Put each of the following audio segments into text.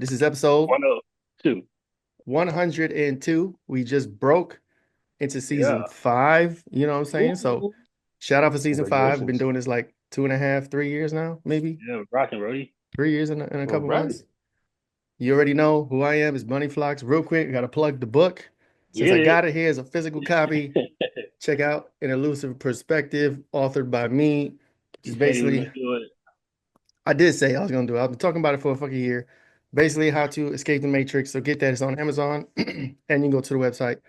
This is episode 102. 102. We just broke into season Yeah. 5. You know what I'm saying? So Ooh. shout out for season 5. Been Congratulations. doing this like 2.5, 3 years now, maybe Yeah, rocking, Brody. 3 years in a All couple right. months. You already know who I am. It's Bunny Flocks. Real quick, I got to plug the book. Since I Get got it here as a physical copy, it. check out An Elusive Perspective, authored by me. You Just said he was gonna basically, do it. I did say I was gonna do it. I've been talking about it for a fucking year. Basically, how to escape the matrix. So get that. It's on Amazon, and you can go to the website,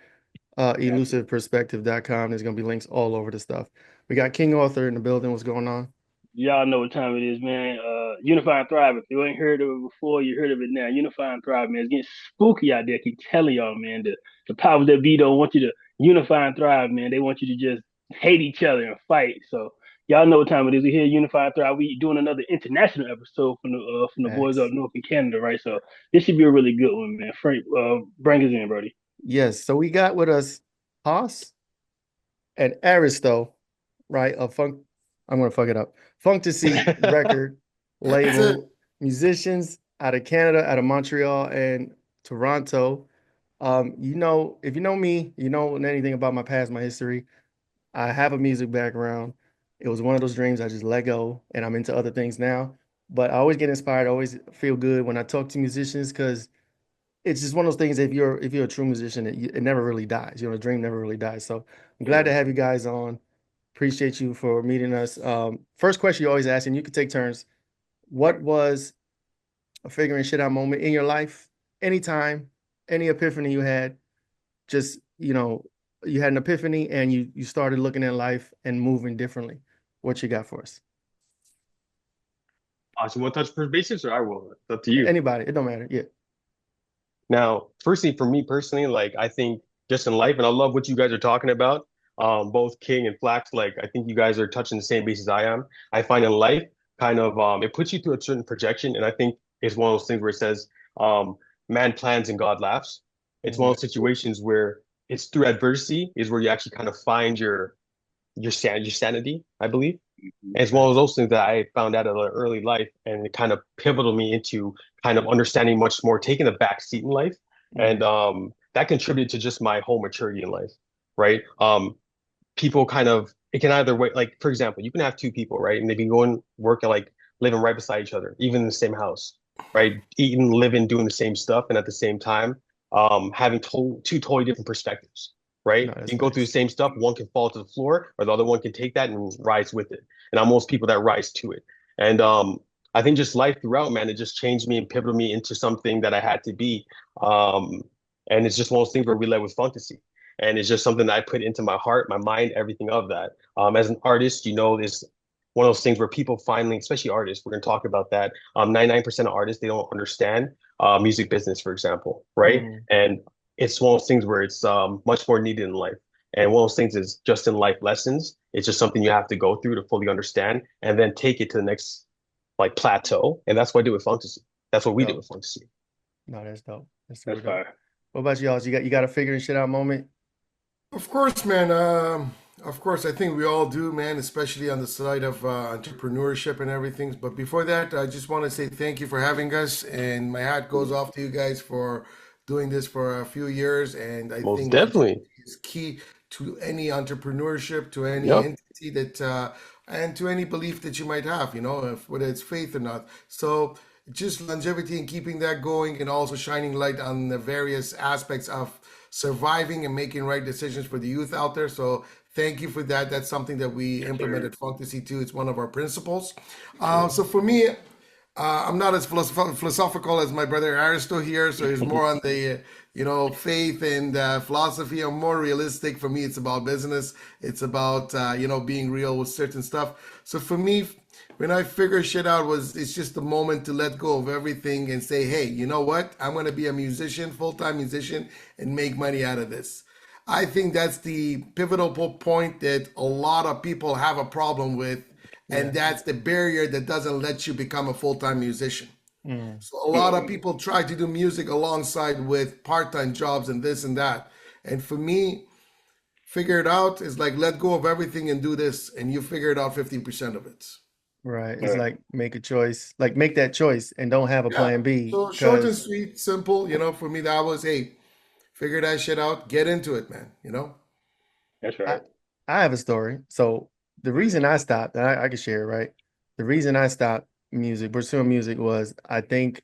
Got you. elusiveperspective.com. There's gonna be links all over the stuff. We got King Author in the building. What's going on? Y'all know what time it is, man. Unify and Thrive. If you ain't heard of it before, you heard of it now. Unify and Thrive, man. It's getting spooky out there. I keep telling y'all, man. The powers that be don't want you to unify and thrive, man. They want you to just hate each other and fight. So y'all know what time it is. We here, Unify and Thrive. We doing another international episode from the boys up Facts. north in Canada, right? So this should be a really good one, man. Frank, bring us in, Brody. Yes. So we got with us Haas and Ayrsto, right? A funk. I'm gonna fuck it up. Funktasy record That's it. label musicians out of Canada, out of Montreal and Toronto. If you know me, you know anything about my past, my history. I have a music background. It was one of those dreams I just let go, and I'm into other things now. But I always get inspired, I always feel good when I talk to musicians because it's just one of those things. If you're a true musician, it never really dies. The dream never really dies. So I'm glad to Yeah. have you guys on. Appreciate you for meeting us. First question you always ask, and you can take turns. What was a figuring shit out moment in your life? Anytime, any epiphany you had, just you had an epiphany and you started looking at life and moving differently. What you got for us? So you want to touch first basics or I will? It's up to you. Anybody, it don't matter. Yeah. Now, firstly, for me personally, like I think just in life, and I love what you guys are talking about. Both King and Flax, like I think you guys are touching the same bases I am. I find in life kind of it puts you through a certain projection, and I think it's one of those things where it says, man plans and God laughs. It's one Mhm. of those situations where it's through adversity is where you actually kind of find your sanity, I believe. And it's one of Facts. those things that I found out at an early life, and it kind of pivoted me into kind of understanding much more, taking a back seat in life, and Mhm. that contributed to just my whole maturity in life, right? People kind of it can either way, like for example, you can have two people, right, and they can go and work and like living right beside each other, even in the same house, right, eating, living, doing the same stuff, and at the same time, having two totally different perspectives, right? No, You that's can go through the facts. same stuff. One can fall to the floor, or the other one can take that and rise with it. And I'm most people that rise to it. And I think just life throughout, man, it just changed me and pivoted me into something that I had to be. Um, and it's just one of those things where we led with fantasy. And it's just something that I put into my heart, my mind, everything of that. As an artist, there's one of those things where people finally, especially artists, we're going to talk about that. 99% of artists, they don't understand music business, for example, right? Mhm. And it's one of those things where it's much more needed in life. And one of those things is just in life lessons. It's just something you have to go through to fully understand and then take it to the next like plateau. And that's what I do with Fantasy. That's what we do Dope. with Fantasy. No, that's dope. That's super That's dope. fire. What about y'all? You got a figuring shit out moment? Of course, man. Of course, I think we all do, man, especially on the side of entrepreneurship and everything. But before that, I just want to say thank you for having us. And my hat goes off to you guys for doing this for a few years. And I Most think definitely. mentality is key to any entrepreneurship, to any Yep. entity and to any belief that you might have, whether it's faith or not. So just longevity and keeping that going and also shining light on the various aspects of surviving and making right decisions for the youth out there. So thank you for that. That's something that we Yes, sir. implemented Funktasy too. It's one of our principles. Yeah. So for me, I'm not as philosophical as my brother Ayrsto here. So he's more on the, faith and philosophy. I'm more realistic. For me, it's about business. It's about, being real with certain stuff. So for me, when I figure shit out, it's just the moment to let go of everything and say, hey, you know what? I'm going to be a musician, full-time musician, and make money out of this. I think that's the pivotal point that a lot of people have a problem with, Yeah. and that's the barrier that doesn't let you become a full-time musician. Mm. So a lot of people try to do music alongside with part-time jobs and this and that. And for me, figure it out is like let go of everything and do this, and you figure it out 50% of it. Right. All It's right. like make a choice, like make that choice and don't have a Yeah. plan B So short and because sweet, simple. For me, that was, hey, figure that shit out, get into it, man. That's I right. I have a story. So the reason I stopped, and I can share, right? The reason I stopped pursuing music was I think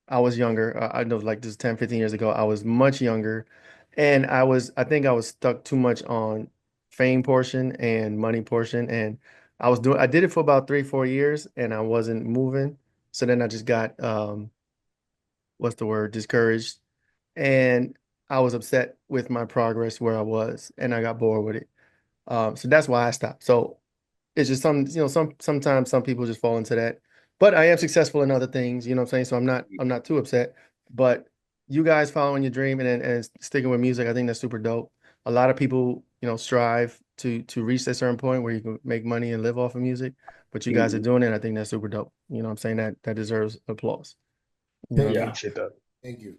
I was younger. I know like this 10, 15 years ago, I was much younger. And I think I was stuck too much on fame portion and money portion. And I did it for about 3, 4 years and I wasn't moving. So then I just got, what's the word, discouraged. And I was upset with my progress where I was and I got bored with it. So that's why I stopped. So it's just sometimes some people just fall into that. But I am successful in other things, you know what I'm saying? So I'm not too upset. But you guys following your dream and sticking with music, I think that's super dope. A lot of people, strive to reach that certain point where you can make money and live off of music. But you guys are Mhm. doing it. I think that's super dope. You know what I'm saying? That deserves applause. You know what I Thank Yeah. you. mean? Appreciate that. Thank you.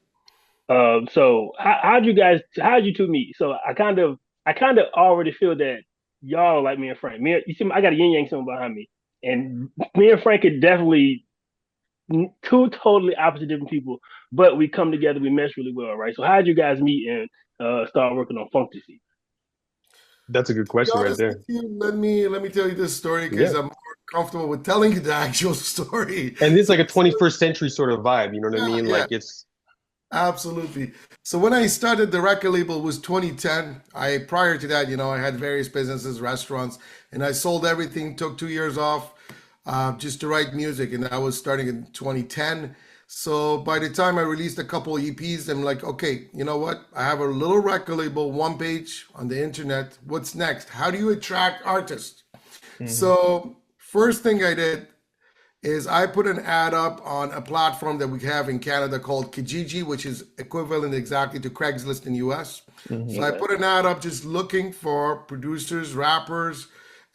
So how'd you two meet? So I kind of already feel that y'all like me and Frank. You see, I got a yin yang song behind me, and me and Frank are definitely two totally opposite different people, but we come together, we mesh really well, right? So how'd you guys meet and start working on Funktasy? That's a good To be question right honest with there. you, let me tell you this story because Yeah. I'm more comfortable with telling you the actual story. And it's So, like a 21st century sort of vibe, you know what I yeah, mean? yeah, Like it's absolutely. So when I started the record label was 2010. I prior to that, I had various businesses, restaurants, and I sold everything. Took 2 years off, just to write music, and I was starting in 2010. So by the time I released a couple EPs, I'm like, okay, you know what? I have a little record label, one page on the internet. What's next? How do you attract artists? Hmm. So first thing I did is I put an ad up on a platform that we have in Canada called Kijiji, which is equivalent exactly to Craigslist in US. So Hmm. I Okay. put an ad up just looking for producers, rappers,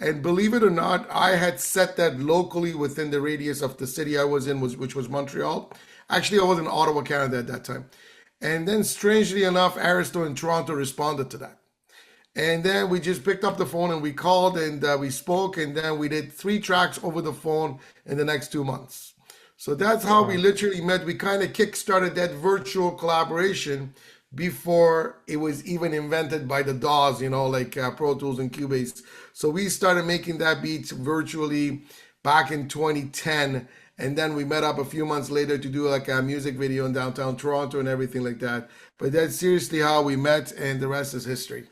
and believe it or not, I had set that locally within the radius of the city I was in, which was Montreal. Actually, I was in Ottawa, Canada at that time. And then, strangely enough, Ayrsto in Toronto responded to that. And then we just picked up the phone and we called and we spoke, and then we did 3 tracks over the phone in the next 2 months. So that's how we Wow. literally met. We kind of kick-started that virtual collaboration before it was even invented by the DAWs, like Pro Tools and Cubase. So we started making that beat virtually back in 2010. And then we met up a few months later to do like a music video in downtown Toronto and everything like that. But that's seriously how we met, and the rest is history.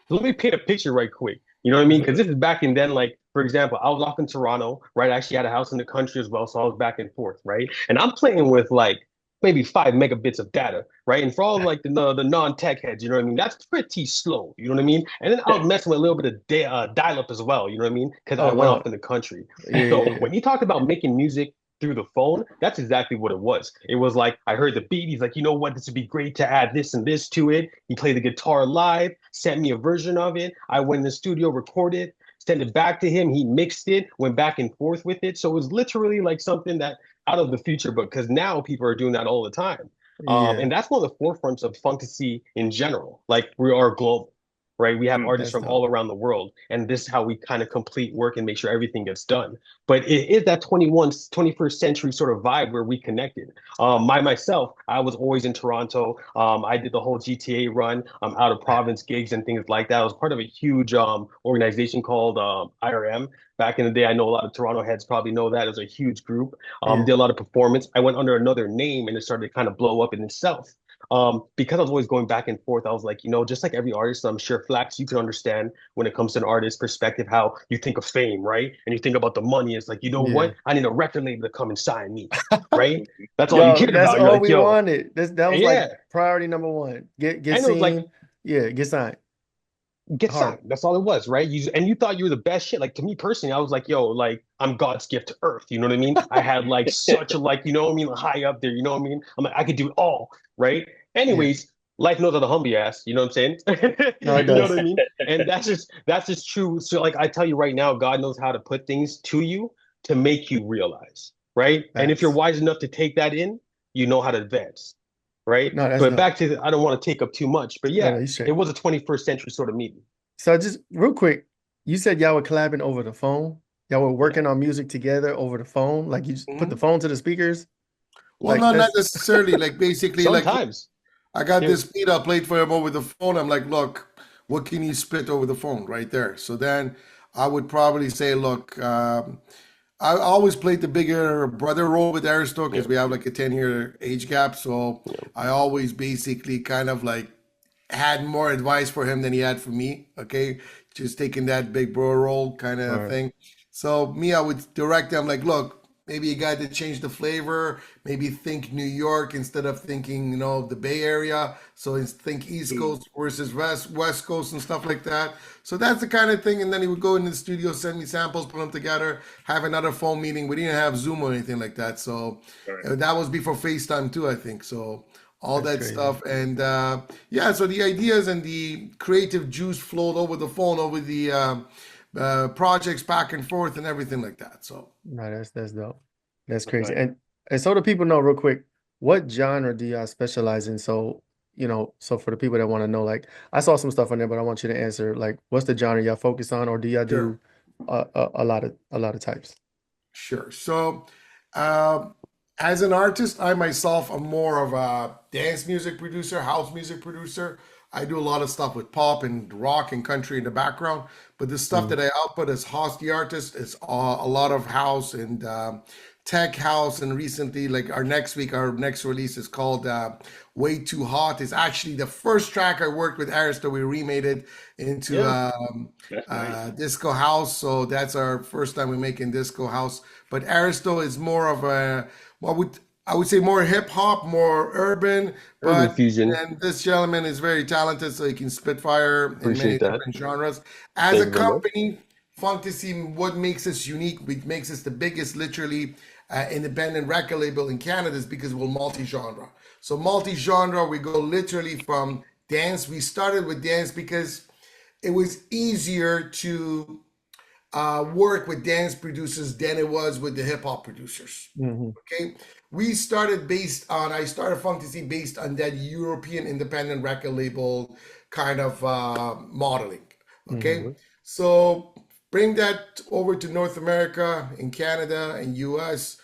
let me paint a picture right quick. You know what I mean? Because this is back in then, like, for example, I was off in Toronto, right? I actually had a house in the country as well, so I was back and forth, right? And I'm playing with like maybe 5 megabits of data, right? And for all like the non-tech heads, you know what I mean? That's pretty slow, you know what I mean? And then I was messing with a little bit of dial-up as well, you know what I mean? Because I Oh went off wow. in the country. Yeah, So yeah, when you talk about making music through the phone, that's exactly what it was. It was like I heard the beat. He's like, you know what? This would be great to add this and this to it. He played the guitar live, sent me a version of it. I went in the studio, recorded, sent it back to him. He mixed it, went back and forth with it. So it was literally like something that out of the future, but because now people are doing that all the time. yeah. And that's one of the forefronts of fantasy in general. Like we are global, right? We have Mm. artists That's from all dope. around the world, and this is how we kind of complete work and make sure everything gets done. But it is that 21st century sort of vibe where we connected. Myself, I was always in Toronto. I did the whole GTA run, out of province gigs and things like that. I was part of a huge organization called IRM. Back in the day, I know a lot of Toronto heads probably know that. It was a huge group. Yeah. Did a lot of performance. I went under another name and it started to kind of blow up in itself. Because I was always going back and forth, I was like, just like every artist, I'm sure Flax, you can understand when it comes to an artist's perspective, how you think of fame, right? And you think about the money. It's like, you know Yeah. what? I need a record label to come and sign me, right? That's all you Yo, cared that's about. You're all like, we yo, wanted. That was like yeah. priority number one. Get And it was like, seen. Yeah, get signed. get signed. Hard. That's all it was, right? You thought you were the best shit. Like to me personally, I was like, yo, like I'm God's gift to earth. You know what I mean? I had like such a like, you know what I mean, high up there. You know what I mean? I'm like, I could do it all, right? Yeah. Anyways, life knows how to humble your ass. You know what I'm saying? No, it You know what does. I mean? And that's just true. So like I tell you right now, God knows how to put things to you to make you realize, right? And if you're Facts. wise enough to take that in, you know how to advance, right? No, that's But dope. back to I don't want to take up too much, but No, yeah, no, you it straight. was a 21st century sort of meeting. So just real quick, you said y'all were collabing over the phone. y'all were working on music together over the phone? Like you just put the Mhm. phone to the speakers? Well, Like no, not that's necessarily. Like basically, like Sometimes. I got Yeah. this beat I played for him over the phone. I'm like, look, what can you spit over the phone right there? So then I would probably say, look, I always played the bigger brother role with Ayrsto Yeah. because we have like a 10-year age gap. So Yeah. I always basically kind of like had more advice for him than he had for me. Okay, just taking that big bro role kind of right. thing. So me, I would direct them like, look, maybe you got to change the flavor. Maybe think New York instead of thinking, the Bay Area. So think East Mm. Coast versus West Coast and stuff like that. So that's the kind of thing. And then he would go in the studio, send me samples, put them together, have another phone meeting. We didn't have Zoom or anything like that. So All right. that was before FaceTime too, I think. So all That's that crazy. stuff. And yeah, so the ideas and the creative juice flowed over the phone, over the projects back and forth and everything like that. So No, that's dope. That's That's crazy. nice. And so the people know real quick, what genre do y'all specialize in? So, so for the people that want to know, like I saw some stuff on there, but I want you to answer like what's the genre y'all focus on, or do y'all sure. do a lot of types? Sure. So, um, as an artist, I myself am more of a dance music producer, house music producer. I do a lot of stuff with pop and rock and country in the background, but the stuff Mm, that I output as Host the artist is a lot of house and tech house. And recently, like our next release is called "Way Too Hot." It's actually the first track I worked with Ayrsto. We remade it into Yeah, that's nice. disco house. So that's our first time we're making disco house. But Aristo is more of a what would I would say more hip hop, more urban. Urban But fusion. then this gentleman is very talented, so he can spit fire in many Appreciate that. different genres. As Thank a you very much. company, Funktasy, what makes us unique, what makes us the biggest, literally independent record label in Canada is because we're multi-genre. So multi-genre, we go literally from dance. We started with dance because it was easier to work with dance producers than it was with the hip hop producers. hmm Okay, I started Funktasy based on that European independent record label kind of modeling. Okay, hmm so bring that over to North America, in Canada and US.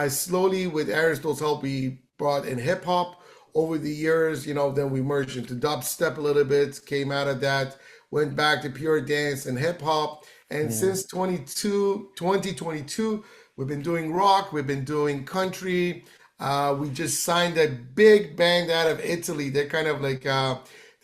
Slowly, with Aristo's help, we brought in hip hop over the years. Then we merged into dubstep a little bit, came out of that, went back to pure dance and hip hop. And hmm since 2022, we've been doing rock, we've been doing country. We just signed a big band out of Italy. They're kind of like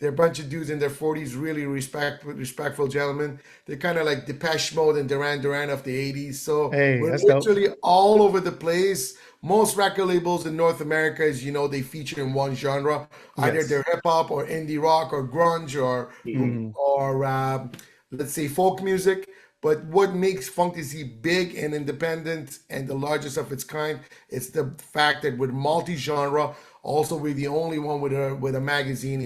they're a bunch of dudes in their 40s, really respectful gentlemen. They're kind of like Depeche Mode and Duran Duran of the 80s. So Hey, we're that's dope. literally all over the place. Most record labels in North America, as you know, they feature in one genre. Either Yes. they're hip hop or indie rock or grunge Hmm. or let's say folk music. But what makes Funktasy big and independent and the largest of its kind is the fact that we're multi-genre. Also, we're the only one with a magazine,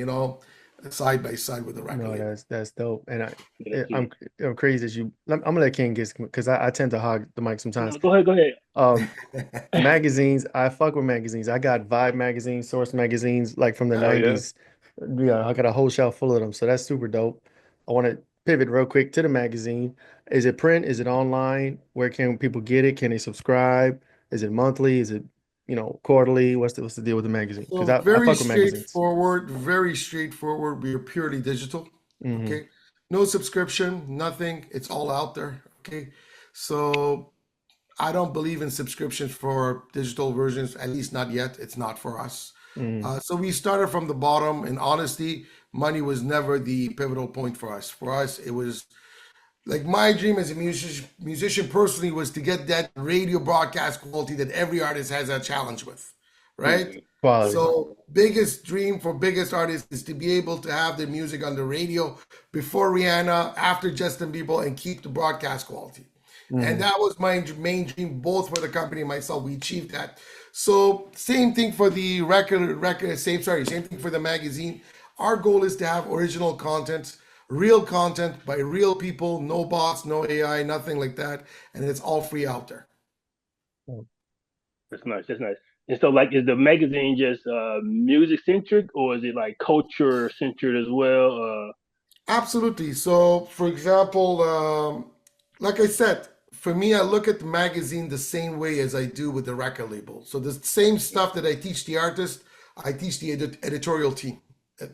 side by side with the record No, label. that's dope. And Yeah, that's sweet. I'm crazy that I'm gonna let King get because I tend to hog the mic sometimes. No, go ahead, go ahead. Um, magazines, I fuck with magazines. I got Vibe magazines, Source magazines, like from the Hell yeah. 90s. Yeah, I got a whole shelf full of them. So that's super dope. I want to pivot real quick to the magazine. Is it print? Is it online? Where can people get it? Can they subscribe? Is it monthly? Is it, quarterly? What's the deal with the magazine? Because So I fuck with magazines. very straightforward. We are purely digital. hmm Okay. No subscription, nothing. It's all out there. Okay. So I don't believe in subscriptions for digital versions, at least not yet. It's not for us. hmm So we started from the bottom. In honesty, money was never the pivotal point for us. For us, it was like my dream as a musician personally was to get that radio broadcast quality that every artist has a challenge with, right? Hmm. Quality. So biggest dream for biggest artists is to be able to have their music on the radio before Rihanna, after Justin Bieber, and keep the broadcast quality. And hmm that was my main dream, both for the company and myself. We achieved that. So same thing for the same thing for the magazine. Our goal is to have original content, real content by real people, no bots, no AI, nothing like that, and it's all free out there. That's nice. That's nice. And so, like, is the magazine just music centric, or is it like culture centered as well? Absolutely. So, for example, like I said, for me, I look at the magazine the same way as I do with the record label. So the same stuff that I teach the artist, I teach the editorial team.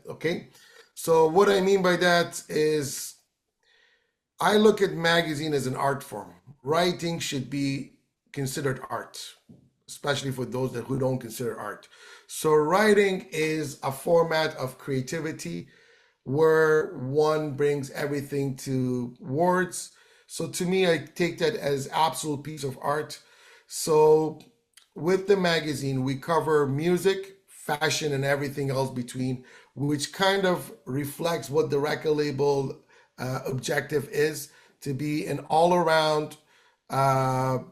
Okay. So what I mean by that is I look at magazine as an art form. Writing should be considered art, especially for those who don't consider art. So writing is a format of creativity where one brings everything to words. So to me, I take that as absolute piece of art. So with the magazine, we cover music, fashion, and everything else between, which kind of reflects what the record label objective is to be an all-around,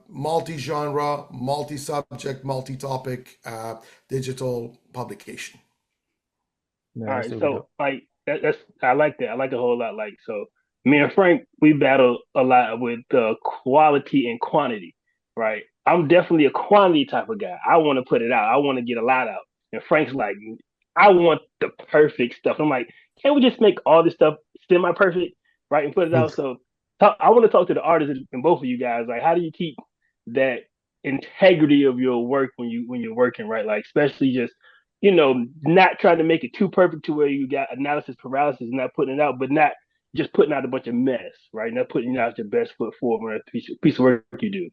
multi-genre, multi-subject, multi-topic digital publication. All Man, that's right, super so dope. like that's I like that. I like it a whole lot. Like so, me and Frank we battle a lot with quality and quantity, right? I'm definitely a quantity type of guy. I want to put it out. I want to get a lot out. And Frank's like, I want the perfect stuff. I'm like, can't we just make all this stuff semi perfect, right, and put it out? So I want to talk to the artists and both of you guys. Like, how do you keep that integrity of your work when you're working, right? Like, especially just not trying to make it too perfect to where you got analysis paralysis, not putting it out, but not just putting out a bunch of mess, right? Not putting out your best foot forward on a piece of work you do.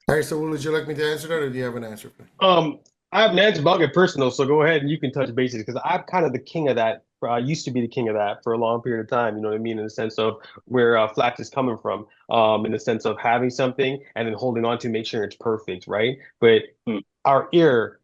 All right, so would you like me to answer that, or do you have an answer for me? Um, I have an answer, but I'll get personal. So go ahead and you can touch bases because I'm kind of the king of that. I used to be the king of that for a long period of time. You know what I mean? In the sense of where Flax is coming from, in the sense of having something and then holding on to make sure it's perfect, right? But Mm, our ear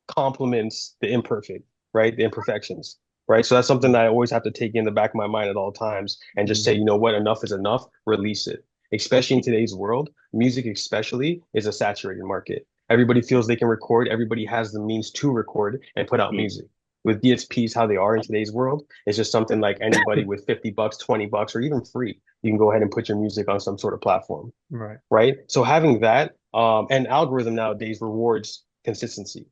complements the imperfect, right? The imperfections, right? So that's something that I always have to take in the back of my mind at all times and just say, Mhm. you know what, enough is enough, release it. Especially in today's world, music especially is a saturated market. Everybody feels they can record, everybody has the means to record and put out mm, music. With DSPs, how they are in today's world, it's just something like anybody with 50 bucks, 20 bucks, or even free, you can go ahead and put your music on some sort of platform, Right. right? So having that, and algorithm nowadays rewards consistency,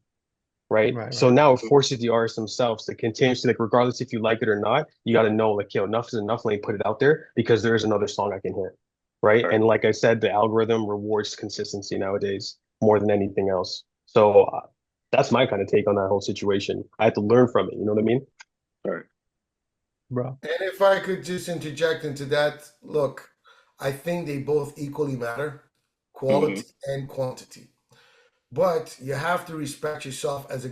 right? Right. So Right. now it mm, forces the artists themselves to continuously, like, regardless if you like it or not, you got to know, like, yo, enough is enough. Let me put it out there because there is another song I can hit, right? right. And like I said, the algorithm rewards consistency nowadays more than anything else. So that's my kind of take on that whole situation. I had to learn from it. You know what I mean? Right. Bro. And if I could just interject into that, look, I think they both equally matter, Mm-hmm. quality and quantity. But you have to respect yourself as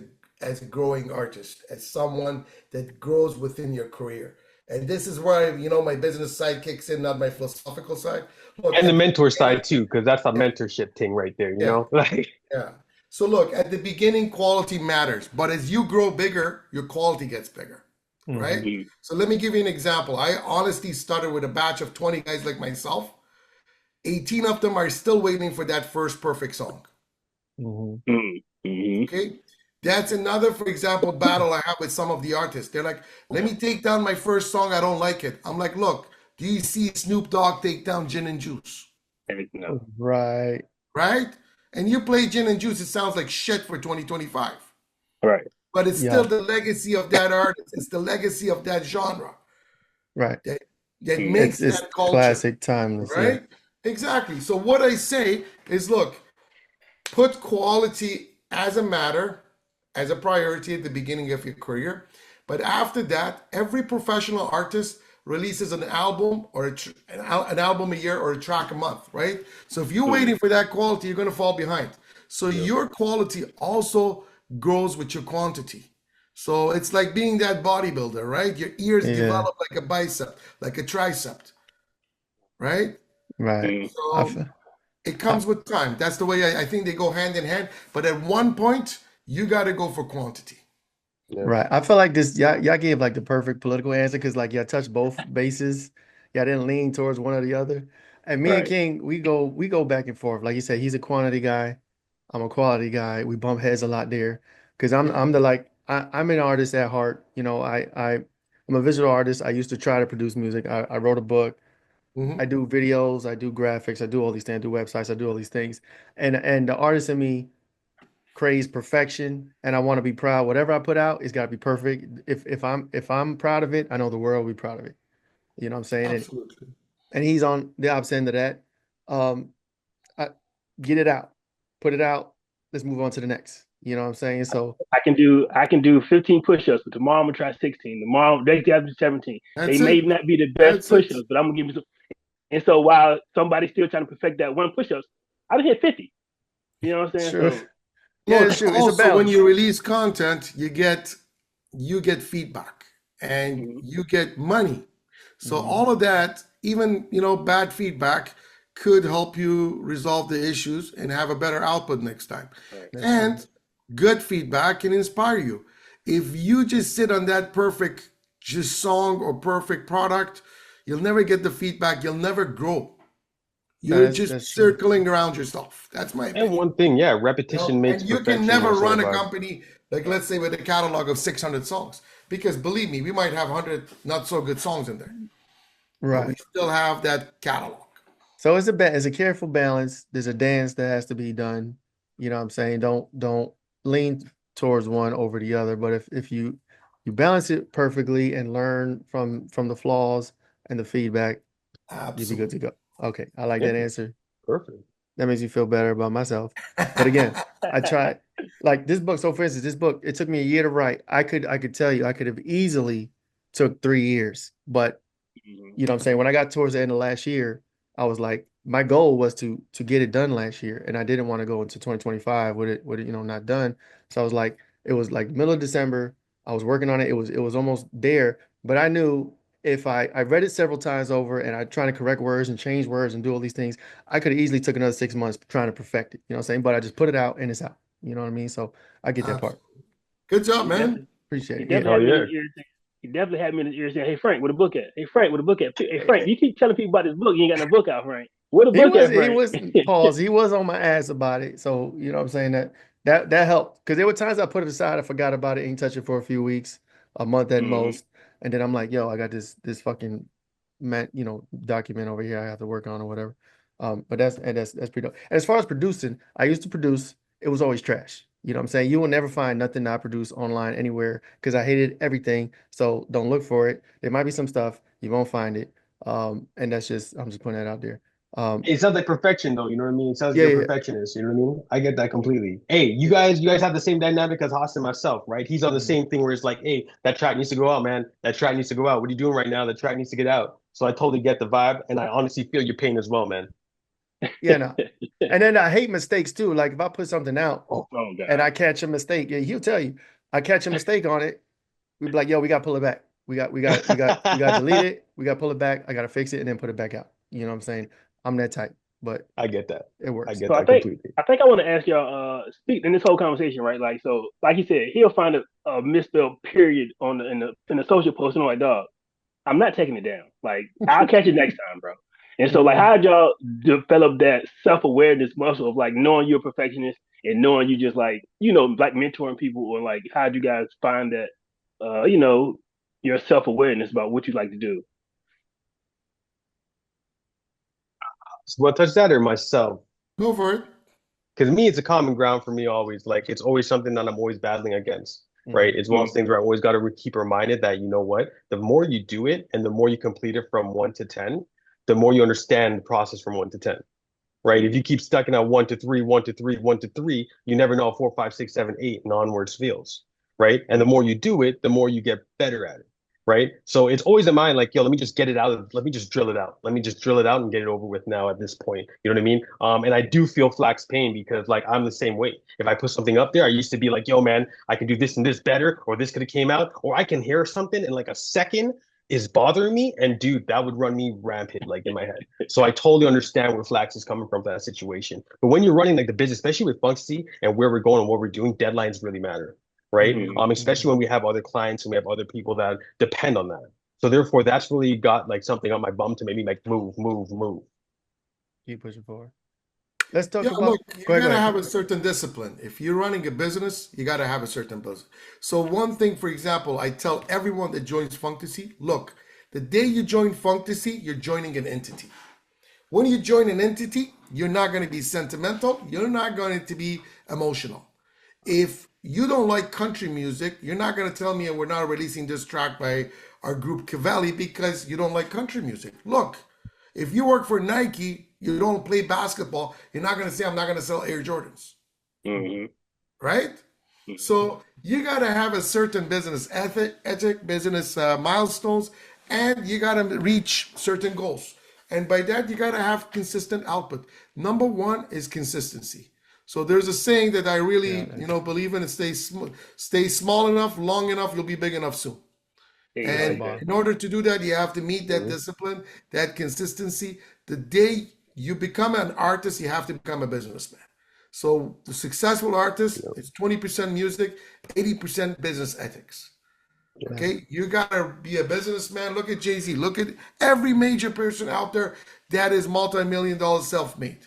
a growing artist, as someone that grows within your career. And this is where my business side kicks in, not my philosophical side. Look, And the at the mentor beginning, side too, because that's a yeah, mentorship thing right there, you yeah, know? Like, yeah. So look, at the beginning, quality matters, but as you grow bigger, your quality gets bigger, right? Hmm. Mm-hmm. So let me give you an example. I honestly started with a batch of 20 guys like myself. 18 of them are still waiting for that first perfect song. Hmm. Mm-hmm. Okay. That's another, for example, battle I have with some of the artists. They're like, let me take down my first song. I don't like it. I'm like, look, do you see Snoop Dogg take down Gin and Juice? No. Right. Right? And you play Gin and Juice, it sounds like shit for 2025. Right. But it's still Yeah. the legacy of that artist. It's the legacy of that genre Right. that that Mm-hmm. makes It's that culture. classic, timeless. Yeah. Right? Exactly. So what I say is, look, put quality as a matter, as a priority at the beginning of your career. But after that, every professional artist releases an album or an album a year or a track a month, right? So if you're Mm-hmm. waiting for that quality, you're going to fall behind. So Yep. your quality also grows with your quantity. So it's like being that bodybuilder, right? Your ears Yeah. develop like a bicep, like a tricep, right? Right. Mm-hmm. I So feel, it I, comes with time. That's the way I think they go hand in hand. But at one point, you got to go for quantity. yeah. right. I feel like this, y'all gave like the perfect political answer because like y'all touched both bases. Y'all didn't lean towards one or the other. And me and Right. King, we go back and forth. Like you said, he's a quantity guy. I'm a quality guy. We bump heads a lot there. Because I'm Yeah. I'm the like I'm an artist at heart. I'm a visual artist. I used to try to produce music. I wrote a book. I Hmm. do videos, I do graphics, I do all these things, I do websites, I do all these things. And the artist in me craves perfection and I want to be proud. Whatever I put out, it's got to be perfect. If I'm proud of it, I know the world will be proud of it. You know what I'm saying? And Absolutely. and he's on the opposite end of that. Um, I, get it out, put it out. Let's move on to the next. You know what I'm saying? So I can do 15 push-ups, but tomorrow I'm gonna try 16. Tomorrow they got to 17. They That's may it. not be the best That's it. push-ups, but I'm gonna give you some. And so while somebody's still trying to perfect that one push-ups, I done hit 50. You know what I'm saying? true. So Yeah, it's Look, true. It's a also when balance. you release content, you get feedback and mhm, you get money. So Hmm. all of that, even bad feedback, could help you resolve the issues and have a better output next time. right. That's true. And good feedback can inspire you. If you just sit on that perfect just song or perfect product, you'll never get the feedback. You'll never grow. No, You're that's just true. circling around yourself. That's my And opinion. one thing, yeah, repetition makes And you can perfection, never sort of run a vibe. company like, let's say, with a catalog of 600 songs, because believe me, we might have 100 not so good songs in there, but we Right. still have that catalog. So it's a careful balance. There's a dance that has to be done. You know what I'm saying? Don't lean towards one over the other. But if you balance it perfectly and learn from the flaws and the feedback, you'll be good to Absolutely. go. Okay, I like Yeah, that answer. perfect. That makes me feel better about myself. But again, I tried like this book. So for instance, this book, it took me a year to write. I could tell you I could have easily took 3 years, but Mhm. you know what I'm saying? When I got towards the end of last year, I was like, my goal was to get it done last year, and I didn't want to go into 2025 with it, not done. So I was like, it was like middle of December. I was working on it. It was almost there, but I knew if I read it several times over and I trying to correct words and change words and do all these things, I could have easily took another 6 months trying to perfect it. You know what I'm saying? But I just put it out and it's out. You know what I mean? So I get that part. Absolutely. Good job, He man. definitely, Appreciate he it. Yeah. definitely Oh had me in yeah. his ear saying, he definitely had me in his ear saying, "Hey Frank, where the book at? Hey Frank, where the book at? Hey Frank, Eh, you keep telling people about this book, you ain't got no book out, Frank. Where the He book was at, he Frank?" was pause. He was on my ass about it. So, you know what I'm saying? That helped. Because there were times I put it aside, I forgot about it, ain't touch it for a few weeks, a month at hmm most. And then I'm like, yo, I got this fucking document over here I have to work on or whatever. But that's pretty dope. And as far as producing, I used to produce, it was always trash. You know what I'm saying? You will never find nothing that I produce online anywhere because I hated everything. So don't look for it. There might be some stuff, you won't find it. And I'm just putting that out there. Um, It sounds like perfection, though. You know what I mean? It sounds like yeah, you're a yeah, perfectionist. You know what I mean? I get that completely. Hey, you guys have the same dynamic as Haas and myself, right? He's on the mhm. same thing where it's like, hey, that track needs to go out, man. That track needs to go out. What are you doing right now? That track needs to get out. So I totally get the vibe, and I honestly feel your pain as well, man. Yeah, no. And then I hate mistakes too. Like if I put something out Oh, Oh and God. I catch a mistake, yeah, he'll tell you. I catch a mistake on it. We'd be like, yo, we gotta pull it back. We got to delete it. We gotta pull it back. I gotta fix it and then put it back out. You know what I'm saying? I'm that type, but I get that. it I works. get So I that think completely. I think I want to ask y'all speak in this whole conversation, right? Like so, like he said, he'll find a misspelled period on the social post, and I'm like, dog, I'm not taking it down. Like I'll catch it next time, bro. And so like Mhm. how did y'all develop that self-awareness muscle of like knowing you're a perfectionist and knowing you just like, like mentoring people or like how'd you guys find that your self-awareness about what you like to do? So what touch that or myself? Go for it. Because me, it's a common ground for me always. Like it's always something that I'm always battling against, right? Mhm. It's one of those things Mm-hmm. where I always got to keep reminded that you know what, the more you do it and the more you complete it from 1 to 10, the more you understand the process from 1 to 10, right? If Mm-hmm. you keep stuck in that 1 to 3, 1 to 3, 1 to 3, you never know how 4, 5, 6, 7, 8 and onwards feels, right? And the more you do it, the more you get better at it, right? So it's always in mind like, yo, let me just get it out. Let me just drill it out. Let me just drill it out and get it over with now at this point. You know what I mean? And I do feel flax pain because like I'm the same way. If I put something up there, I used to be like, yo, man, I can do this and this better, or this could have came out, or I can hear something in like a second is bothering me, and dude, that would run me rampant like in my head. So I totally understand where Flax is coming from for that situation. But when you're running like the business, especially with Funksy and where we're going and what we're doing, deadlines really matter, right? Mm-hmm. Especially when we have other clients and we have other people that depend on that. So therefore, that's really got like something on my bum to make me like move, move, move. Keep pushing forward. Let's talk Yeah, look, about. you Go ahead. Go gotta ahead. have a certain discipline. If you're running a business, you gotta have a certain business. So one thing, for example, I tell everyone that joins Funktasy, look, the day you join Funktasy, you're joining an entity. When you join an entity, you're not going to be sentimental. You're not going to be emotional. If you don't like country music, you're not going to tell me we're not releasing this track by our group Cavalli because you don't like country music. Look, If you work for Nike, you don't play basketball, you're not going to say, I'm not going to sell Air Jordans, Mm-hmm. right? Mm-hmm. So you got to have a certain business ethic, business milestones, and you got to reach certain goals. And by that, you got to have consistent output. Number one is consistency. So there's a saying that I Yeah, really, that's believe in: stay small enough, long enough, you'll be big enough soon. Hey, I that's a like And that. bar. in order to do that, you have to meet that Mhm. discipline, that consistency. The day you become an artist, you have to become a businessman. So the successful artist Yeah. is 20% music, 80% business ethics. Yeah. Okay, you gotta be a businessman. Look at Jay-Z. Look at every major person out there that is multi-million dollar self-made.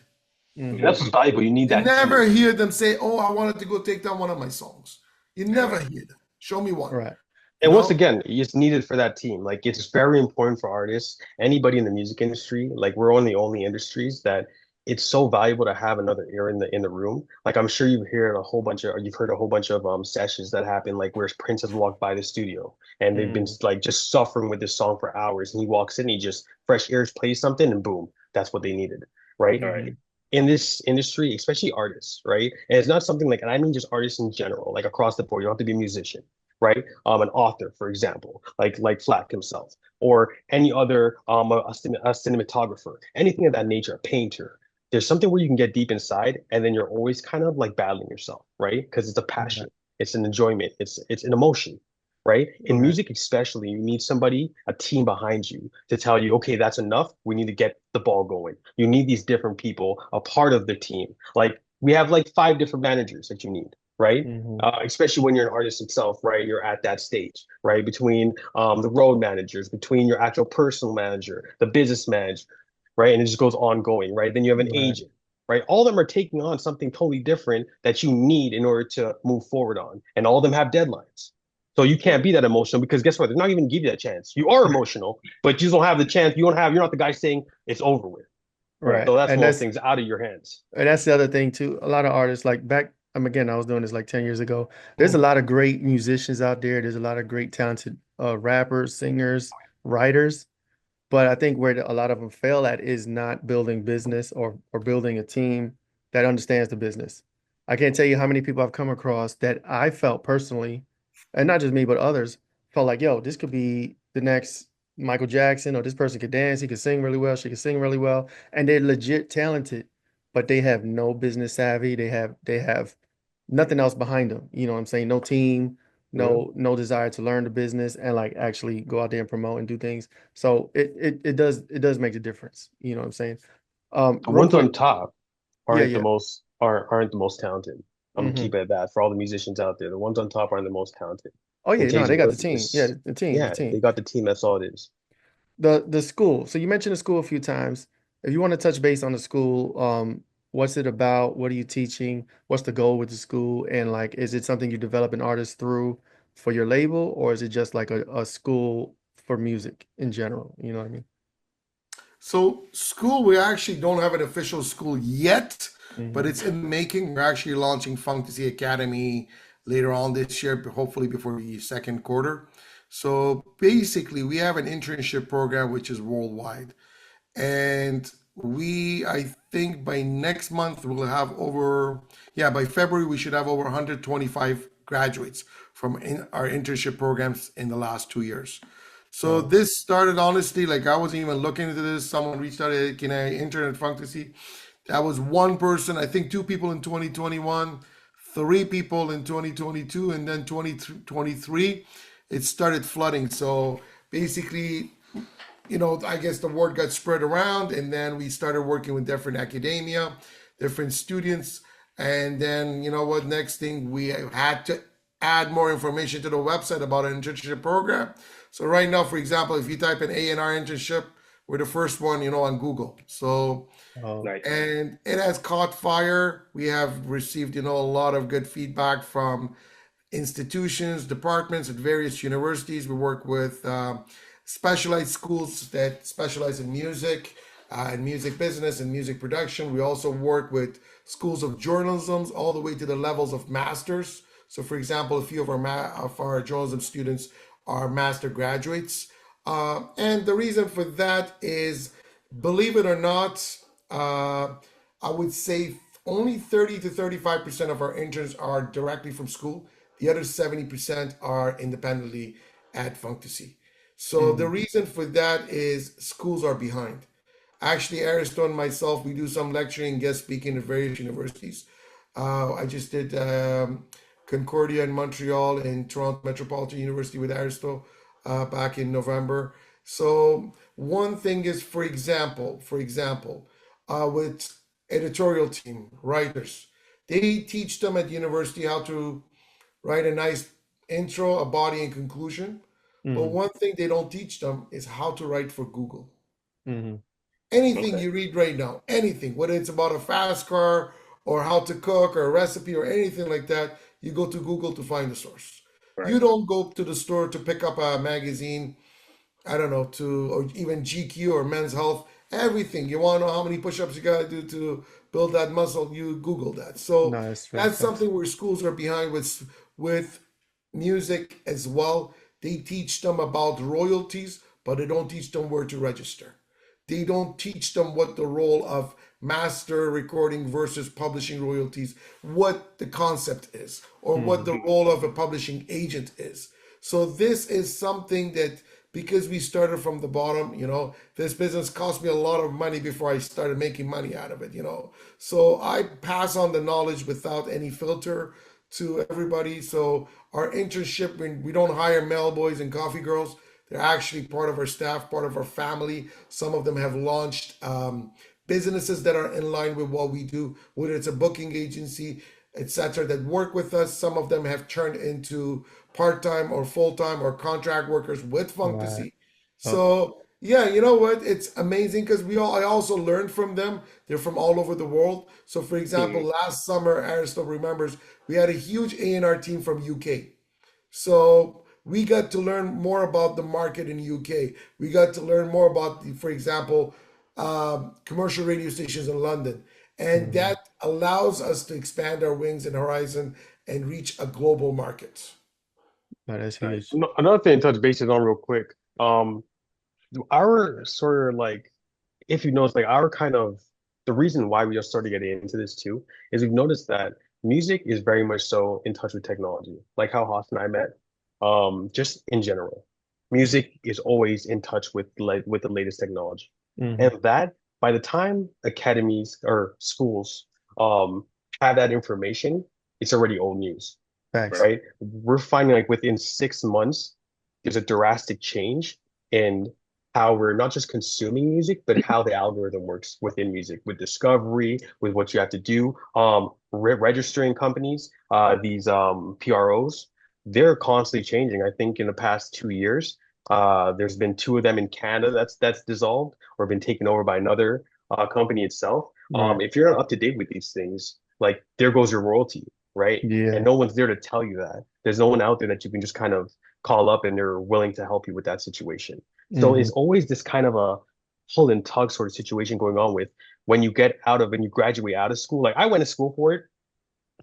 Hmm. That's what's valuable. You need You that never team. hear them say, "Oh, I wanted to go take down one of my songs." You never Right. hear that. Show me one. Right. You And once know, again, it's needed for that team. Like it's very important for artists, anybody in the music industry. Like we're one of the only industries that it's so valuable to have another ear in the room. Like I'm sure you've heard a whole bunch of sessions that happen like where Prince has walked by the studio and they've been Mm. like just suffering with this song for hours, and he walks in, he just fresh ears plays something, and boom, that's what they needed, right? All right. Hmm. In this industry, especially artists, right? And it's not something like, and I mean just artists in general, like across the board. You don't have to be a musician, right? An author, for example, like Flack himself, or any other a cinematographer, anything of that nature, a painter. There's something where you can get deep inside, and then you're always kind of like battling yourself, right? Because it's a Right. passion, it's an enjoyment, it's an emotion, right? In Right. music, especially, you need somebody, a team behind you to tell you, okay, that's enough. We need to get the ball going. You need these different people, a part of the team. Like we have like five different managers that you need, right? Hmm. Especially when you're an artist itself, right? You're at that stage, right? Between the road managers, between your actual personal manager, the business manager, right? And it just goes ongoing, right? Then you have an Right. agent, right? All of them are taking on something totally different that you need in order to move forward on. And all of them have deadlines. So you can't be that emotional because guess what? They're not even give you that chance. You are emotional, but you don't have the chance. You're not the guy saying it's over with. Right. Right. So that's And one of the that's things out of your hands. And that's the other thing too. A lot of artists, like back, again, I was doing this like 10 years ago. There's a Mhm. lot of great musicians out there. There's a lot of great talented rappers, singers, writers. But I think where a lot of them fail at is not building business or building a team that understands the business. I can't tell you how many people I've come across that I felt personally, and not just me, but others felt like, yo, this could be the next Michael Jackson, or this person could dance, he could sing really well, she could sing really well, and they're legit talented, but they have no business savvy. They have nothing else behind them. You know what I'm saying? No team, Yeah. no desire to learn the business and like actually go out there and promote and do things. So it does make a difference. You know what I'm saying? The Real ones on quick, top yeah, aren't the yeah. most aren't the most talented. I'm gonna keep Hmm. it at that for all the musicians out there. The ones on top aren't the most talented. Oh In yeah, no, case they you got the heard team. Yeah, this, the yeah, team. they got the team. That's all it is. The school. So you mentioned the school a few times. If you want to touch base on the school, what's it about? What are you teaching? What's the goal with the school? And like, is it something you develop an artist through for your label, or is it just like a school for music in general? You know what I mean? so school, we actually don't have an official school yet, but Hmm. it's in the making. We're actually launching Funktasy Academy later on this year, hopefully before the second quarter. So basically, we have an internship program which is worldwide. And I think by next month, we'll have yeah, by February, we should have over 125 graduates from our internship programs in the last 2 years. So Wow. this started honestly, like I wasn't even looking into this. Someone reached out, "Hey, can I intern at Fantasy?" That was one person, I think two people in 2021, three people in 2022, and then 2023, it started flooding. So basically, I guess the word got spread around, and then we started working with different academia, different students, and then what? Next thing we had to add more information to the website about an internship program. So right now, for example, if you type in A&R internship, we're the first one, on Google. So Oh, Nice. and it has caught fire. We have received, a lot of good feedback from institutions, departments at various universities. We work with specialized schools that specialize in music and music business and music production. We also work with schools of journalism all the way to the levels of masters. So, for example, a few of our journalism students are master graduates. And the reason for that is Believe it or not, uh, I would say only 30 to 35% of our interns are directly from school. The other 70% are independently at Funktasy. So the Hmm. reason for that is schools are behind. Actually, Ayrsto and myself, we do some lecturing, guest speaking at various universities. I just did Concordia in Montreal and Toronto Metropolitan University with Ayrsto back in November. So one thing is, with editorial team writers, they teach them at university how to write a nice intro, a body, and conclusion. But Hmm. one thing they don't teach them is how to write for Google. Hmm. Anything Okay. you read right now, anything, whether it's about a fast car or how to cook or a recipe or anything like that, you go to Google to find the source. You Right. don't go to the store to pick up a magazine, I don't know, or even GQ or Men's Health, everything. You want to know how many push-ups you got to do to build that muscle, you Google that. So No, that's that's facts. something where schools are behind with music as well. They teach them about royalties, but they don't teach them where to register. They don't teach them what the role of master recording versus publishing royalties, what the concept is, or what Hmm. the role of a publishing agent is. So this is something that because we started from the bottom, this business cost me a lot of money before I started making money out of it. So I pass on the knowledge without any filter to everybody. So our internship, when we don't hire mail boys and coffee girls, they're actually part of our staff, part of our family. Some of them have launched businesses that are in line with what we do, whether it's a booking agency, etc., that work with us. Some of them have turned into part-time or full-time or contract workers with Right. Funktasy. Oh, So yeah, you know what? It's amazing because I also learned from them. They're from all over the world. So for example, Mhm. last summer, Aristotle remembers we had a huge A&R team from UK. So we got to learn more about the market in UK. We got to learn more about, for example, commercial radio stations in London, and hmm. that allows us to expand our wings and horizon and reach a global market. No, that's Nice. huge. Another thing to touch bases on real quick. Our sort of like, if you notice, like our kind of the reason why we just started getting into this too is we've noticed that music is very much so in touch with technology, like how Haas and I met. Just in general, music is always in touch with with the latest technology, Hmm. and that by the time academies or schools have that information, it's already old news, Facts. Right. right? We're finding like within 6 months, there's a drastic change in how we're not just consuming music, but how the algorithm works within music, with discovery, with what you have to do. Registering companies, these PROs, they're constantly changing. I think in the past 2 years, there's been two of them in Canada that's dissolved or been taken over by another company itself. Right. If you're not up to date with these things, like there goes your royalty, right? And Yeah. no one's there to tell you that. There's no one out there that you can just kind of call up and they're willing to help you with that situation. So it's Hmm. always this kind of a pull and tug sort of situation going on with when you get out of and you graduate out of school. Like I went to school for it,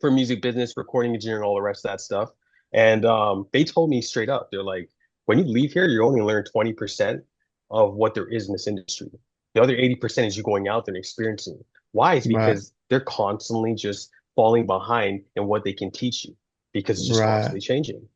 for music business, recording engineering, all the rest of that stuff. And they told me straight up, they're like, when you leave here, you're only learn 20% of what there is in this industry. The other 80% is you going out there and experiencing it. Why? It's Right. because they're constantly just falling behind in what they can teach you because it's just Right. constantly changing.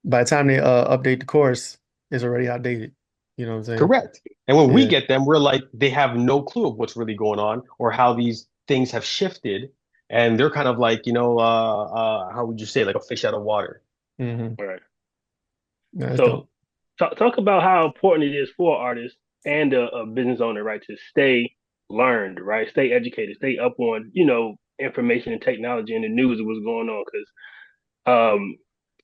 By the time they update the course, it's already outdated. You know what I'm saying? Correct. And when we Yeah. get them, we're like, they have no clue of what's really going on or how these things have shifted. And they're kind of like, how would you say, like a fish out of water. Hmm. Right. That's So dope. talk about how important it is for artists and a business owner, right, to stay learned, right, stay educated, stay up on information and technology and the news of what's going on. Because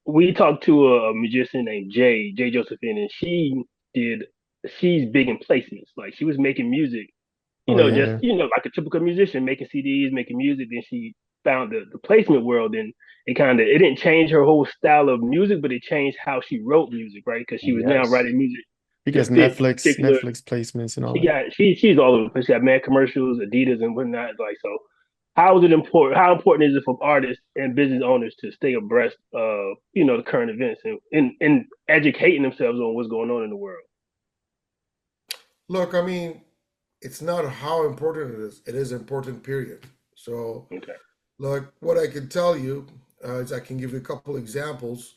we talked to a musician named Jay Josephine, and did she's big in placements. Like she was making music, Oh just yeah. like a typical musician, making CDs, making music. Then she found the placement world, and it didn't change her whole style of music, but it changed how she wrote music, right? Because she was now Yes. writing music He to gets fit Netflix, particular. Netflix placements and all She that. got she's all over the place. She got mad commercials, Adidas and whatnot. Like so, how is it important? How important is it for artists and business owners to stay abreast of the current events and educating themselves on what's going on in the world? Look, I mean, it's not how important it is. It is important, period. So, Okay. look, what I can tell you is I can give you a couple examples.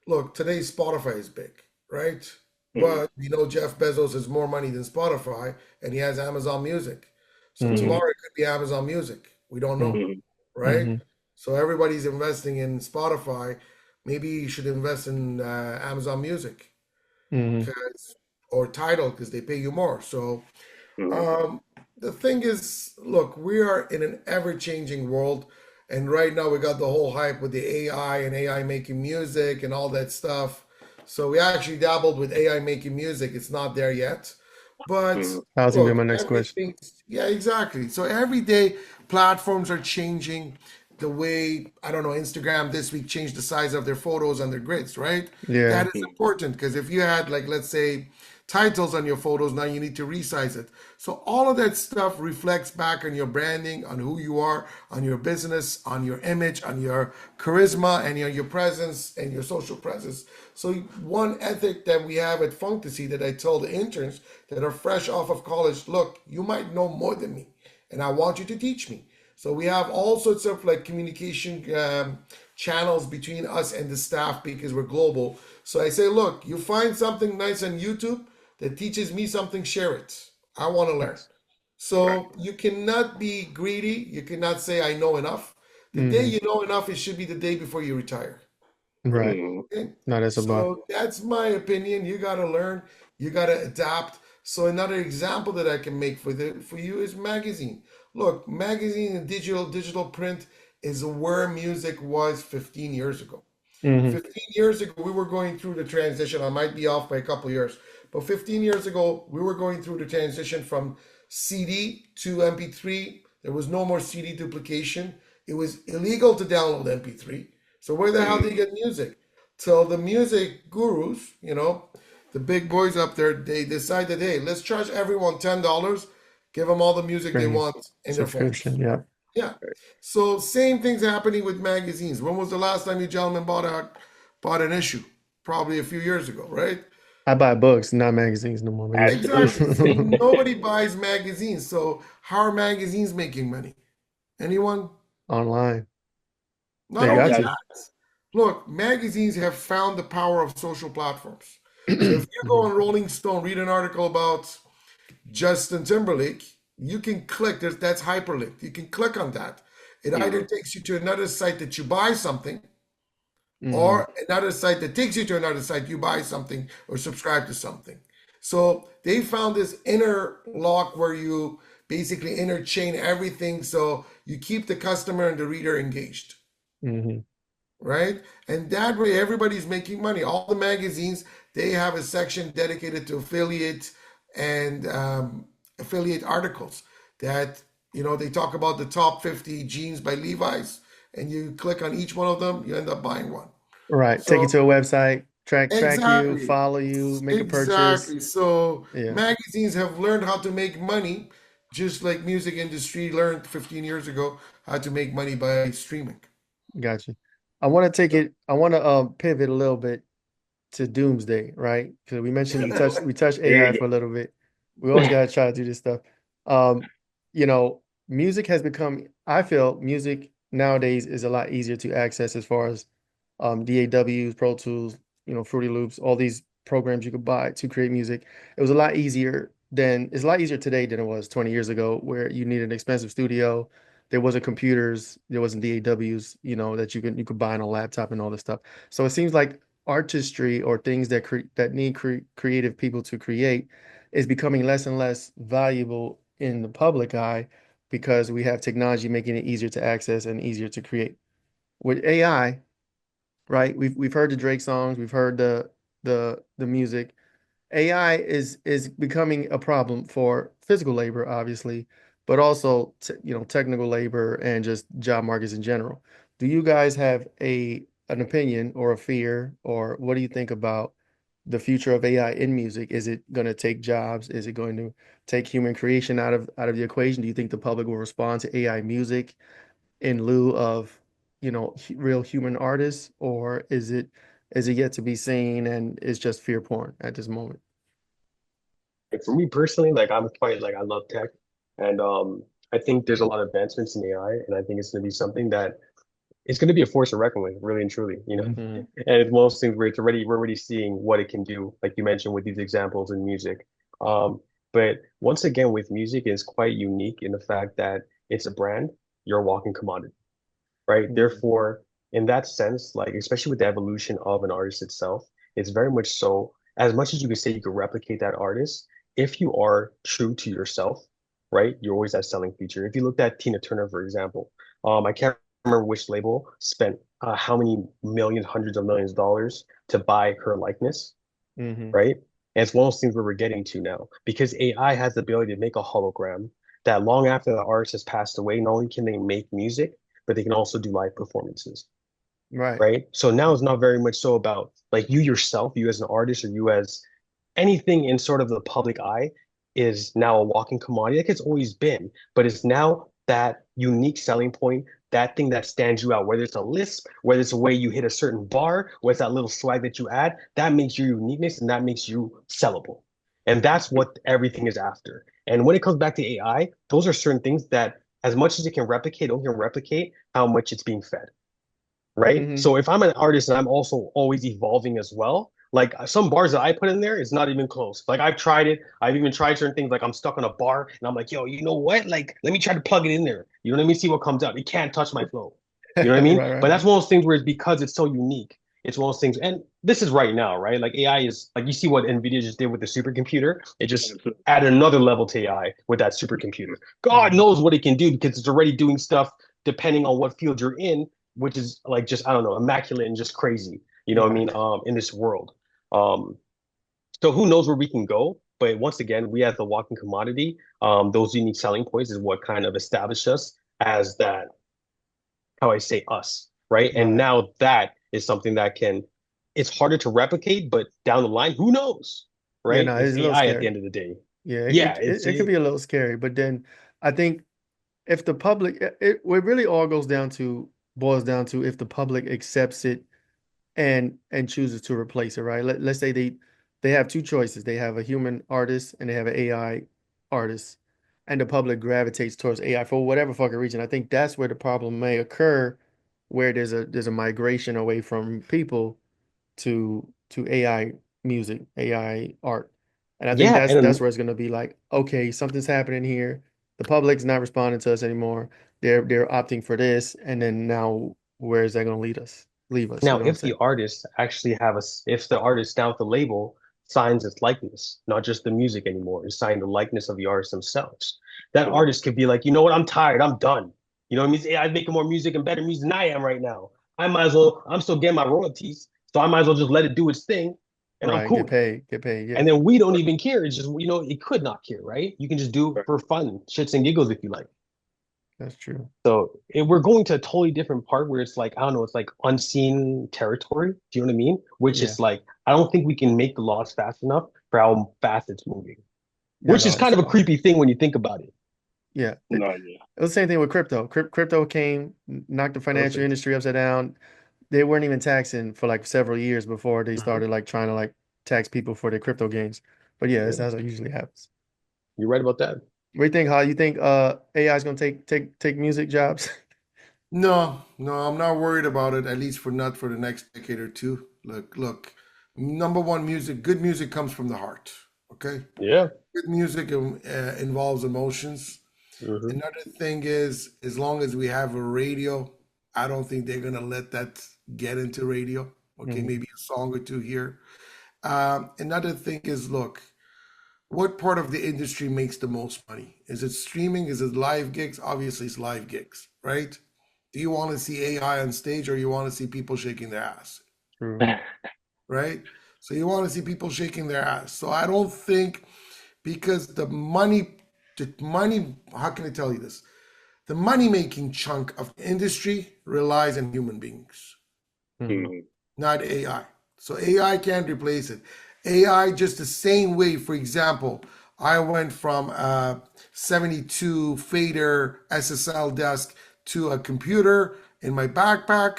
Look, today Spotify is big, right? Mm-hmm. But Jeff Bezos has more money than Spotify, and he has Amazon Music. So Mm-hmm. tomorrow it could be Amazon Music. We don't know, Mm-hmm. right? Mm-hmm. So everybody's investing in Spotify. Maybe you should invest in Amazon Music, Mm-hmm. 'cause, or Tidal, because they pay you more. So Mm-hmm. um, the thing is, look, we are in an ever-changing world, and right now we got the whole hype with the AI and AI making music and all that stuff. So we actually dabbled with AI making music. It's not there yet, but Mm-hmm. That was gonna be look, my next question. everything. Yeah, exactly. So every day platforms are changing the way, I don't know, Instagram this week changed the size of their photos and their grids, right? That Yeah. is important because if you had, like, let's say, titles on your photos, now you need to resize it. So all of that stuff reflects back on your branding, on who you are, on your business, on your image, on your charisma, and your presence and your social presence. So one ethic that we have at Funktasy that I tell the interns that are fresh off of college, look, you might know more than me, and I want you to teach me. So we have all sorts of like communication channels between us and the staff because we're global. So I say, look, you find something nice on YouTube that teaches me something, share it. I want to learn. Nice. Right. So you cannot be greedy. You cannot say I know enough. The day Mm-hmm. you know enough, it should be the day before you retire. Right. Mm-hmm. Okay? No, that's about. So that's my opinion. You got to learn. You got to adapt. So another example that I can make for you is magazine. Look, magazine and digital print is where music was 15 years ago. Mm-hmm. 15 years ago, we were going through the transition. I might be off by a couple of years, but 15 years ago, we were going through the transition from CD to MP3. There was no more CD duplication. It was illegal to download MP3. So where the hell do you Mm-hmm. get music? Till the music gurus, the big boys up there, they decided, hey, let's charge everyone $10, give them all the music they Streaming want in their subscription. phones. Yeah. Yeah. So same thing's happening with magazines. When was the last time you gentlemen bought an issue? Probably a few years ago, right? I buy books, not magazines no more. But Exactly. yeah. So nobody buys magazines. So how are magazines making money? Anyone? Online. Not They only got Got to. that. Look, magazines have found the power of social platforms. So if you go Mhm. on Rolling Stone, read an article about Justin Timberlake, you can click. That's hyperlinked. You can click on that. It either mm-hmm. takes you to another site that you buy something, Mhm. or another site that takes you to another site, you buy something or subscribe to something. So they found this inner lock where you basically interchain everything so you keep the customer and the reader engaged, Mhm. right? And that way everybody's making money. All the magazines, they have a section dedicated to affiliate and affiliate articles that, they talk about the top 50 jeans by Levi's, and you click on each one of them, you end up buying one. Right. Take it So to a website, track you, exactly, follow you, make a purchase. exactly. So Yeah, magazines have learned how to make money, just like music industry learned 15 years ago how to make money by streaming. got you. I want to take it, I want to pivot a little bit to doomsday, right? Because we touched There AI you for a little bit. We always got to try to do this stuff. Um, music has become, I feel music nowadays is a lot easier to access as far as DAWs, Pro Tools, Fruity Loops, all these programs you could buy to create music. It was a lot easier it's a lot easier today than it was 20 years ago, where you needed an expensive studio. There wasn't computers, there wasn't DAWs, that you could buy on a laptop and all this stuff. So it seems like artistry or things that need creative people to create is becoming less and less valuable in the public eye because we have technology making it easier to access and easier to create. With AI, right? We've heard the Drake songs, we've heard the music. AI is becoming a problem for physical labor, obviously, but also technical labor and just job markets in general. Do you guys have an opinion or a fear, or what do you think about the future of AI in music? Is it going to take jobs? Is it going to take human creation out of the equation? Do you think the public will respond to AI music in lieu of, real human artists, or is it yet to be seen and is just fear porn at this moment? Like for me personally, like I'm quite like I love tech, and I think there's a lot of advancements in AI, and I think it's going to be something that it's going to be a force to reckon with, really and truly, you know. Mhm. And it's one of those things where we're already seeing what it can do, like you mentioned with these examples in music. Um, but once again, with music, it's quite unique in the fact that it's a brand, you're a walking commodity, right? Mhm. Therefore, in that sense, like especially with the evolution of an artist itself, it's very much so. As much as you could say you could replicate that artist, if you are true to yourself, right, you're always that selling feature. If you looked at Tina Turner, for example, I can't remember which label spent how many millions, hundreds of millions of dollars to buy her likeness, Mhm. right? And it's one of those things where we're getting to now because AI has the ability to make a hologram that long after the artist has passed away, not only can they make music, but they can also do live performances, Right. right? So now it's not very much so about like you yourself, you as an artist, or you as anything in sort of the public eye is now a walking commodity like it's always been, but it's now that unique selling point, that thing that stands you out, whether it's a lisp, whether it's a way you hit a certain bar, whether it's that little swag that you add, that makes your uniqueness and that makes you sellable. And that's what everything is after. And when it comes back to AI, those are certain things that as much as it can replicate, it can replicate how much it's being fed, right? Mhm. So if I'm an artist and I'm also always evolving as well, like some bars that I put in there, it's not even close. Like I've tried it. I've even tried certain things. Like I'm stuck on a bar and I'm like, yo, you know what? Like, let me try to plug it in there. You know what I mean? See what comes out. It can't touch my flow. You know what I mean? Right, But right. that's one of those things where it's because it's so unique. It's one of those things. And this is right now, right? Like AI is like you see what NVIDIA just did with the supercomputer. It just Absolutely. added another level to AI with that supercomputer. God Mhm. knows what it can do because it's already doing stuff depending on what field you're in, which is like just I don't know, immaculate and just crazy. You know what I Right. mean? In this world. Um, so who knows where we can go? But once again, we as the walking commodity, those unique selling points is what kind of established us as that, how I say us, right? And Right. now that is something that can, it's harder to replicate, but down the line, who knows, Yeah, right? no, It's it's a little AI at the scary. end of the day. Yeah, Yeah, it's it could be a little scary, but then I think if the public, it really all goes down to boils down to if the public accepts it and chooses to replace it, right? Let's say they have two choices. They have a human artist and they have an AI artist, and the public gravitates towards AI for whatever fucking reason. I think that's where the problem may occur, where there's a migration away from people to AI music, AI art. And I think yeah, that's and where it's gonna be like, okay, something's happening here. The public's not responding to us anymore. They're opting for this, and then now where is that gonna lead us? Leave us, you now, know what I'm if the saying? artist actually have a, if the artist now with the label signs its likeness, not just the music anymore, is signing the likeness of the artist themselves, that Correct. artist could be like, you know what, I'm tired, I'm done. You know what I mean? Hey, I'm making more music and better music than I am right now. I might as well, I'm still getting my royalties, so I might as well just let it do its thing, and I'm Right, cool. get paid, yeah. And then we don't even care. It's just, you know, it could not care, right? You can just do it Right. for fun, shits and giggles if you like. That's true. So we're going to a totally different part where it's like, I don't know, it's like unseen territory. Do you know what I mean? Which Yeah. is like, I don't think we can make the laws fast enough for how fast it's moving, Yeah, which is no, kind of a so creepy thing when you think about it. yeah. No, yeah. It was the same thing with crypto. Crypto came, knocked the financial Perfect. industry upside down. They weren't even taxing for like several years before they Mhm. started like trying to like tax people for their crypto gains. But yeah, Yeah, that's how it usually happens. you're right about that. What do you think, How you think AI is gonna take music jobs? No, no, I'm not worried about it, at least for not for the next decade or two. Look, number one, good music comes from the heart. Okay? Yeah. Good music involves emotions. Hmm. Another thing is, as long as we have a radio, I don't think they're gonna let that get into radio. Okay, Mhm. maybe a song or two here. Another thing is, look, what part of the industry makes the most money? Is it streaming? Is it live gigs? Obviously, it's live gigs, right? Do you want to see AI on stage or you want to see people shaking their ass, True. right? So you want to see people shaking their ass. So I don't think because the money, how can I tell you this? The money making chunk of the industry relies on human beings, Mhm. Mhm. not AI. So AI can't replace it. AI just the same way, for example, I went from a 72 fader SSL desk to a computer in my backpack.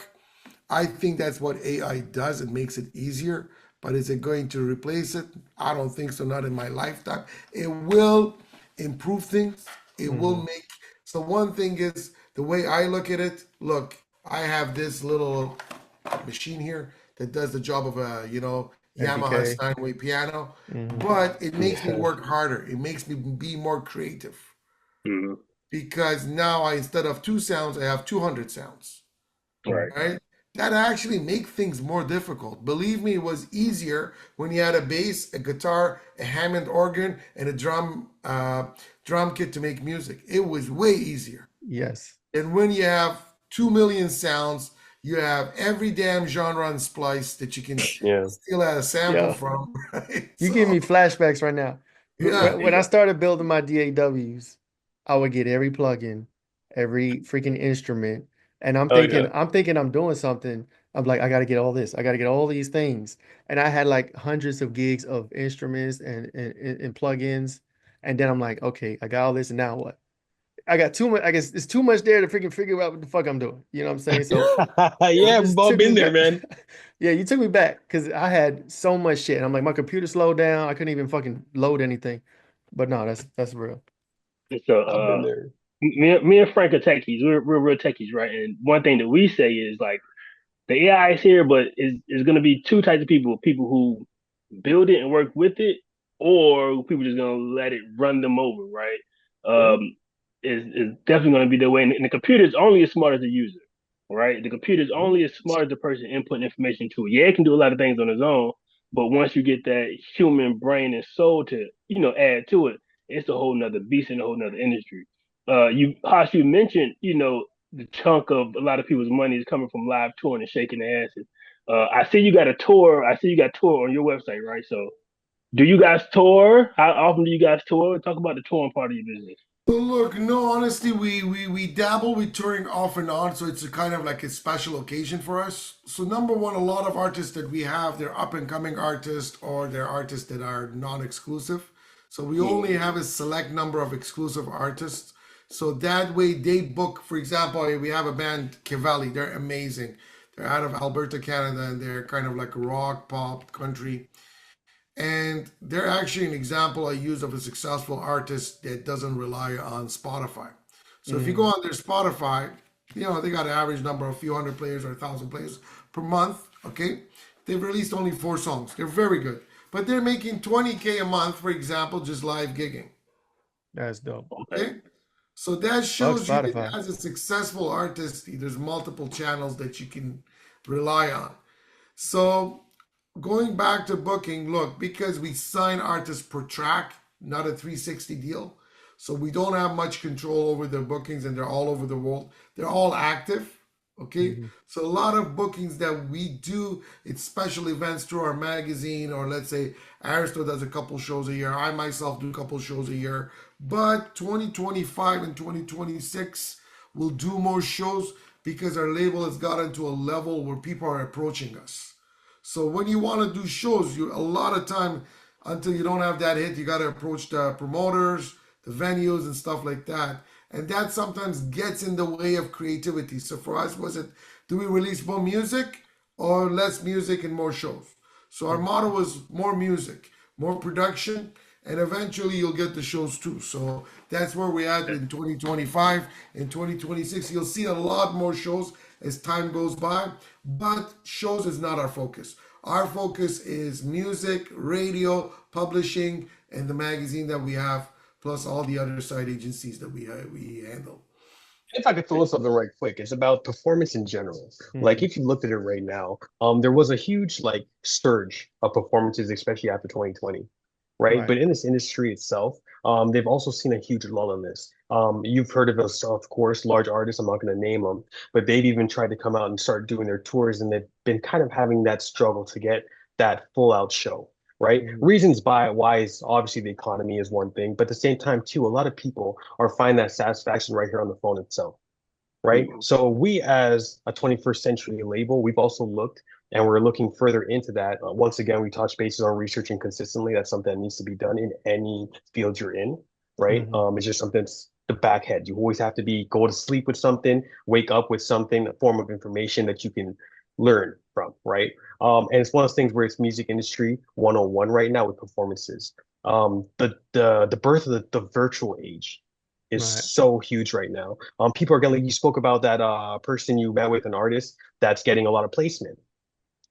I think that's what AI does. It makes it easier. but is it going to replace it? I don't think so, not in my lifetime. It will improve things. It will Hmm. make, so one thing is the way I look at it, look, I have this little machine here that does the job of a, Yamaha MPK. Steinway piano, Hmm. but it makes me Yeah. work harder. It makes me be more creative Mhm. because now instead of two sounds, I have 200 sounds. Right. Right? That actually make things more difficult. Believe me, it was easier when you had a bass, a guitar, a Hammond organ, and a drum kit to make music. It was way easier. Yes. And when you have 2 million sounds, you have every damn genre and splice that you can Yeah. steal a sample Yeah. from, right? You give So me flashbacks right now. yeah. When I started building my DAWs, I would get every plugin, every freaking instrument, and Oh yeah. I'm thinking I'm doing something. I'm like, I got to get all this. I got to get all these things, and I had like hundreds of gigs of instruments and plugins, and then I'm like, okay, I got all this, and now what? I got too much. I guess it's too much there to freaking figure out what the fuck I'm doing. You know what I'm saying? So you Yeah, we've just all took me been there, back. man. Yeah, you took me back because I had so much shit. And I'm like, my computer slowed down. I couldn't even fucking load anything. But no, that's real. And so, I've been there. me and Frank are techies. We're real techies, right? And one thing that we say is like the AI is here, but is going to be two types of people: people who build it and work with it, or people just going to let it run them over, right? Yeah. Is definitely going to be the way. And the computer is only as smart as the user, right? The computer is Yeah. only as smart as the person inputting information to it. Yeah, it can do a lot of things on its own, but once you get that human brain and soul to add to it, it's a whole nother beast and a whole nother industry. Haas, you mentioned the chunk of a lot of people's money is coming from live touring and shaking their asses. I see you got a tour. I see you got tour on your website, right? So, do you guys tour? How often do you guys tour? Talk about the touring part of your business. Well, look, no, honestly, we dabble with touring off and on, so it's a kind of like a special occasion for us. So number one, a lot of artists that we have, they're up and coming artists or they're artists that are non-exclusive. So we only Mm, have a select number of exclusive artists. So that way they book, for example, we have a band, Cavalli, they're amazing. They're out of Alberta, Canada, and they're kind of like rock, pop, country. And they're actually an example I use of a successful artist that doesn't rely on Spotify. So if you go Hmm. on their Spotify, they got an average number of a few hundred players or 1,000 players per month. Okay. They've released only 4 songs. They're very good. But they're making 20K a month, for example, just live gigging. That's dope. okay. Okay. So that Fuck shows you that Spotify. as a successful artist, there's multiple channels that you can rely on. So going back to booking, look, because we sign artists per track, not a 360 deal. So we don't have much control over their bookings and they're all over the world. They're all active. Okay. Hmm. So a lot of bookings that we do, it's special events through our magazine, or let's say Ayrsto does a couple shows a year. I myself do a couple shows a year. But 2025 and 2026 will do more shows because our label has gotten to a level where people are approaching us. So when you want to do shows, you a lot of time until you don't have that hit, you got to approach the promoters, the venues, and stuff like that. And that sometimes gets in the way of creativity. So for us, was it do we release more music or less music and more shows? So our motto was more music, more production, and eventually you'll get the shows too. So that's where we're at in 2025. In 2026, you'll see a lot more shows as time goes by, but shows is not our focus. Our focus is music, radio, publishing, and the magazine that we have, plus all the other side agencies that we handle. If I could throw something right quick, it's about performance in general. Like Hmm. if you looked at it right now, there was a huge like surge of performances, especially after 2020, right? Right. But in this industry itself, they've also seen a huge lull in this. You've heard of us, of course, large artists. I'm not going to name them, but they've even tried to come out and start doing their tours, and they've been kind of having that struggle to get that full out show. Right. Hmm. Reasons by why is obviously the economy is one thing, but at the same time, too, a lot of people are finding that satisfaction right here on the phone itself, right? Mm, So we, as a 21st century label, we've also looked and we're looking further into that. Once again, we touch bases on researching consistently. That's something that needs to be done in any field you're in, right? Hmm. It's just something that's the back head. You always have to go to sleep with something, wake up with something, a form of information that you can learn from, right? And it's one of those things where it's music industry 101 right now with performances. The birth of the virtual age is Right. so huge right now. People are getting, like you spoke about that person you met with, an artist that's getting a lot of placement.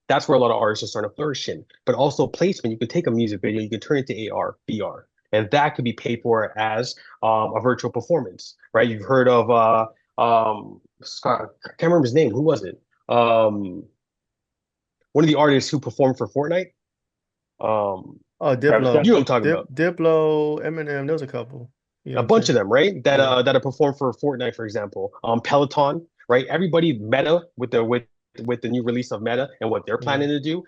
That's where a lot of artists are starting to flourish in. But also placement, you could take a music video, you can turn it to AR, VR, and that could be paid for as a virtual performance, right? You've heard of Scott, I can't remember his name. Who was it? One of the artists who performed for Fortnite. Um, Oh, Travis Scott. Diplo, you know what I'm talking about. Diplo, Eminem. There's a couple. You know A what I'm bunch saying? of them, right? Yeah. That have performed for Fortnite, for example. Peloton, right? Everybody Meta with the new release of Meta and what they're Yeah. planning to do.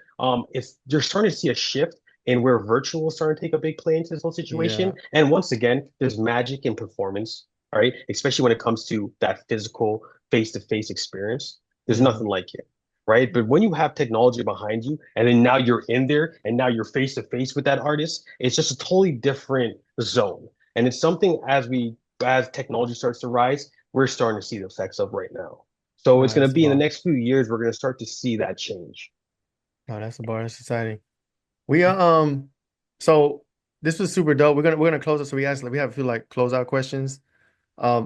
It's you're starting to see a shift in where virtual is starting to take a big play into this whole situation. Yeah. And once again, there's magic in performance, all right? Especially when it comes to that physical face-to-face experience. There's Hmm. nothing like it. Right. But when you have technology behind you and then now you're in there and now you're face to face with that artist, it's just a totally different zone. And it's something as technology starts to rise, we're starting to see the effects of right now. So it's No, going that's to the be in the bar. next few years, we're going to start to see that change. No, that's the bar. That's exciting. We are so this was super dope. We're gonna close it. So we have a few like closeout questions.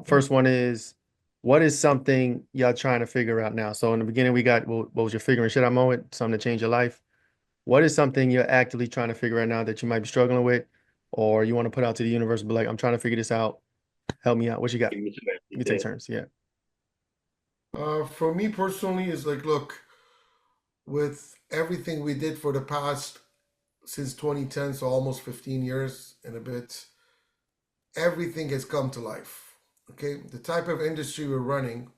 First one is, what is something y'all trying to figure out now? So in the beginning we got what was your figuring shit out moment, something to change your life. What is something you're actively trying to figure out now that you might be struggling with, or you want to put out to the universe, and be like, I'm trying to figure this out. Help me out. What you got? You can take Yeah. turns. Yeah. For me personally, is like, look, with everything we did for the past since 2010, so almost 15 years and a bit, everything has come to life. Okay, the type of industry we're running,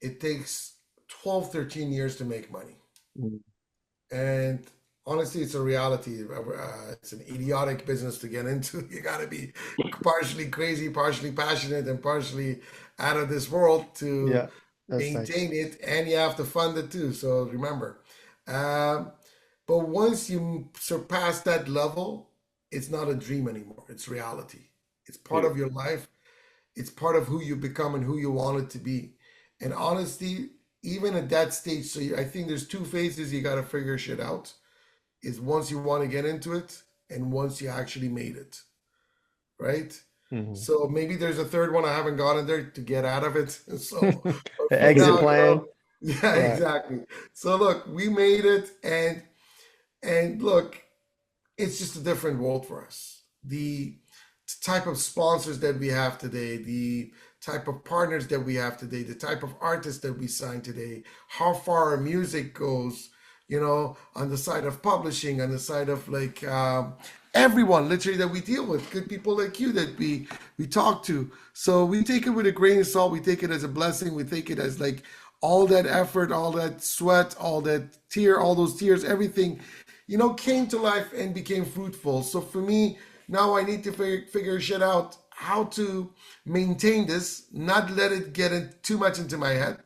it takes 12, 13 years to make money. Mhm. And honestly, it's a reality. It's an idiotic business to get into. You got to be partially crazy, partially passionate, and partially out of this world to Yeah, that's facts. maintain it. And you have to fund it too. So remember. Um, but once you surpass that level, it's not a dream anymore. It's reality. It's part Yeah. of your life. It's part of who you become and who you want it to be. And honestly, even at that stage, so I think there's two phases you got to figure shit out. Is once you want to get into it and once you actually made it, right? Hmm. So maybe there's a third one I haven't gotten there to get out of it. So The for exit now, plan. yeah, Right. exactly. So look, we made it, and look, it's just a different world for us. The type of sponsors that we have today, the type of partners that we have today, the type of artists that we sign today, how far our music goes, on the side of publishing, on the side of like everyone literally that we deal with, good people like you that we talk to. So we take it with a grain of salt. We take it as a blessing. We take it as like all that effort, all that sweat, all that tear, all those tears, everything came to life and became fruitful. So for me, now I need to figure shit out how to maintain this, not let it get too much into my head,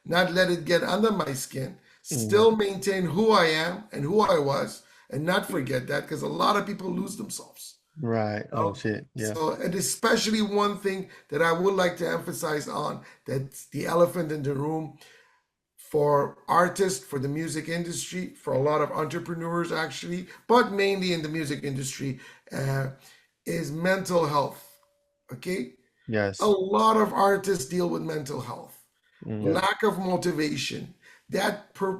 not let it get under my skin, Mhm. still maintain who I am and who I was, and not forget that because a lot of people lose themselves. Right. Oh shit. Yeah. So, and especially one thing that I would like to emphasize on that's the elephant in the room for artists, for the music industry, for a lot of entrepreneurs actually, but mainly in the music industry, uh, is mental health. Okay, a Yes. lot of artists deal with mental health, Yeah. Hmm. lack of motivation,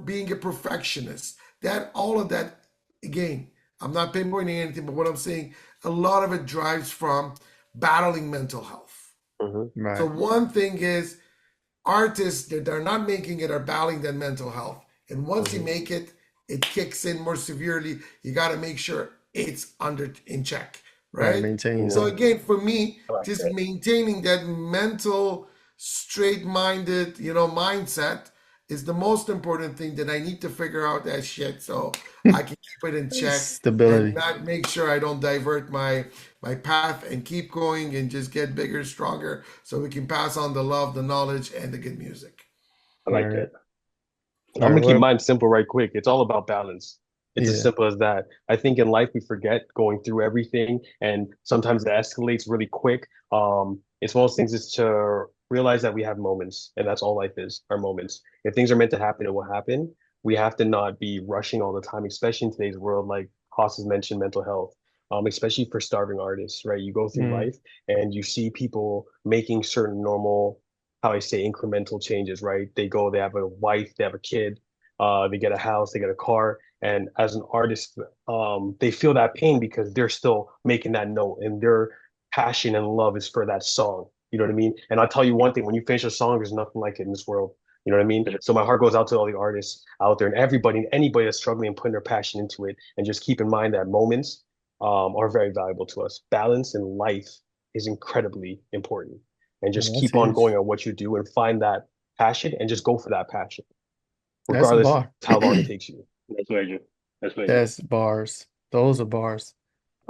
being a perfectionist, that all of that. Again, I'm not pinpointing anything, but what I'm saying, a lot of it drives from battling mental health. Hmm. So Right. one thing is artists that are not making it are battling their mental health. And once you Hmm. make it, it kicks in more severely. You got to make sure it's under in check, Right. right? Maintain Yeah, So yourself. again, for me, I like just that. maintaining that mental, straight-minded, mindset is the most important thing that I need to figure out that shit so I can keep it in check and Stability. not make sure I don't divert my path and keep going and just get bigger, stronger, so we can pass on the love, the knowledge, and the good music. I like that. Word. I'm Word. gonna keep What? mine simple right quick. It's all about balance. It's as Yeah. simple as that. I think in life we forget going through everything, and sometimes it escalates really quick. It's one of those things is to realize that we have moments, and that's all life is, our moments. If things are meant to happen, it will happen. we have to not be rushing all the time, especially in today's world, like Haas has mentioned, mental health. Especially for starving artists, right? You go through Mm, life and you see people making certain normal, how I say, incremental changes, right? They go, they have a wife, they have a kid, they get a house, they get a car. And as an artist, they feel that pain because they're still making that note and their passion and love is for that song. You know what I mean? And I'll tell you one thing, when you finish a song, there's nothing like it in this world. You know what I mean? So my heart goes out to all the artists out there and everybody, anybody that's struggling and putting their passion into it. And just keep in mind that moments are very valuable to us. Balance in life is incredibly important. And yeah, just that's keep on huge. going on what you do and find that passion and just go for that passion, That's a regardless bar. how long it takes you. That's very true. That's very true. That's bars. Those are bars.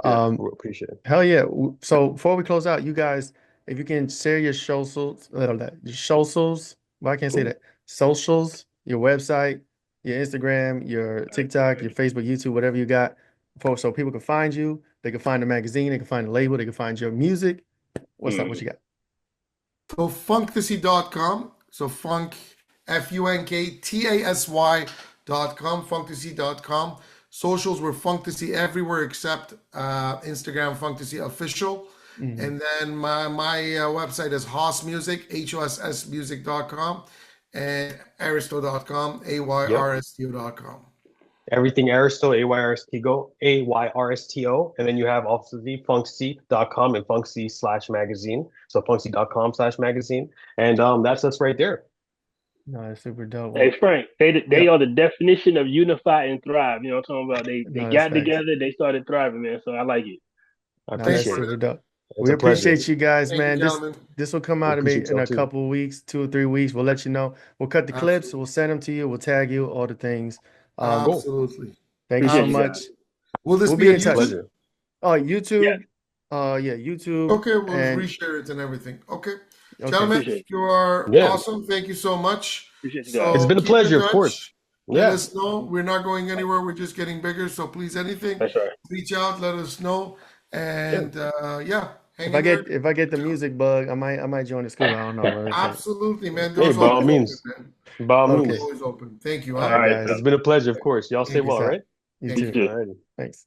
Yeah, Um, we appreciate it. Hell yeah. So before we close out, you guys, if you can share your socials, your socials, well, I can't say Cool. that. Socials, your website, your Instagram, your TikTok, your Facebook, YouTube, whatever you got, so people can find you. They can find the magazine, they can find the label, they can find your music. What's up? What Mm. you got? So funktasy.com. So funk, FUNKTASY.com, funktasy.com. Socials were Funktasy everywhere except Instagram, Funktasy official. Mhm. And then my website is Hoss Music, HOSSmusic.com, and Ayrsto.com, Yep. AYRSTO.com. Everything Ayrsto, AYRSTO. And then you have obviously funksy.com and funksy/magazine. So funksy.com/magazine. And that's us right there. No, that's super dope. Hey Well, Frank, they yeah, are the definition of unify and thrive. You know what I'm talking about? They no, that's got facts. together, they started thriving, man. So I like it. I No, Thanks, that's appreciate it. super brother. dope. It's We a pleasure. appreciate you guys, Thank you, man. This gentlemen. this will come We out appreciate in y'all a too. couple of weeks, 2 or 3 weeks. We'll let you know. We'll cut the clips. Absolutely. We'll send them to you. We'll tag you, all the things. Um, Cool. Absolutely. thank you so Appreciate you guys. much. Will this We'll be be on in touch. YouTube? Pleasure. Oh, Yes. YouTube. Yeah, YouTube. Okay, we'll And reshare it and everything. Okay. okay. Gentlemen, Appreciate you are Yeah. awesome. Thank you so much. you guys. It's So been a keep in pleasure, of course. touch. Let Yeah. us know. We're not going anywhere. We're just getting bigger. So please, anything, That's right. reach out, let us know. Yeah. And yeah, hang If I in there. get the music bug, I might join the school. I don't know. What I'm saying. Absolutely, man. Hey, Doors by all always open, means. man. By all Doors Okay. means. always open. Thank you, All huh? All right, right, guys. It's pal. been a pleasure, of course. Y'all stay Thank you. well, Peace all out. right? You Thank You too. you. too. All righty. Thanks.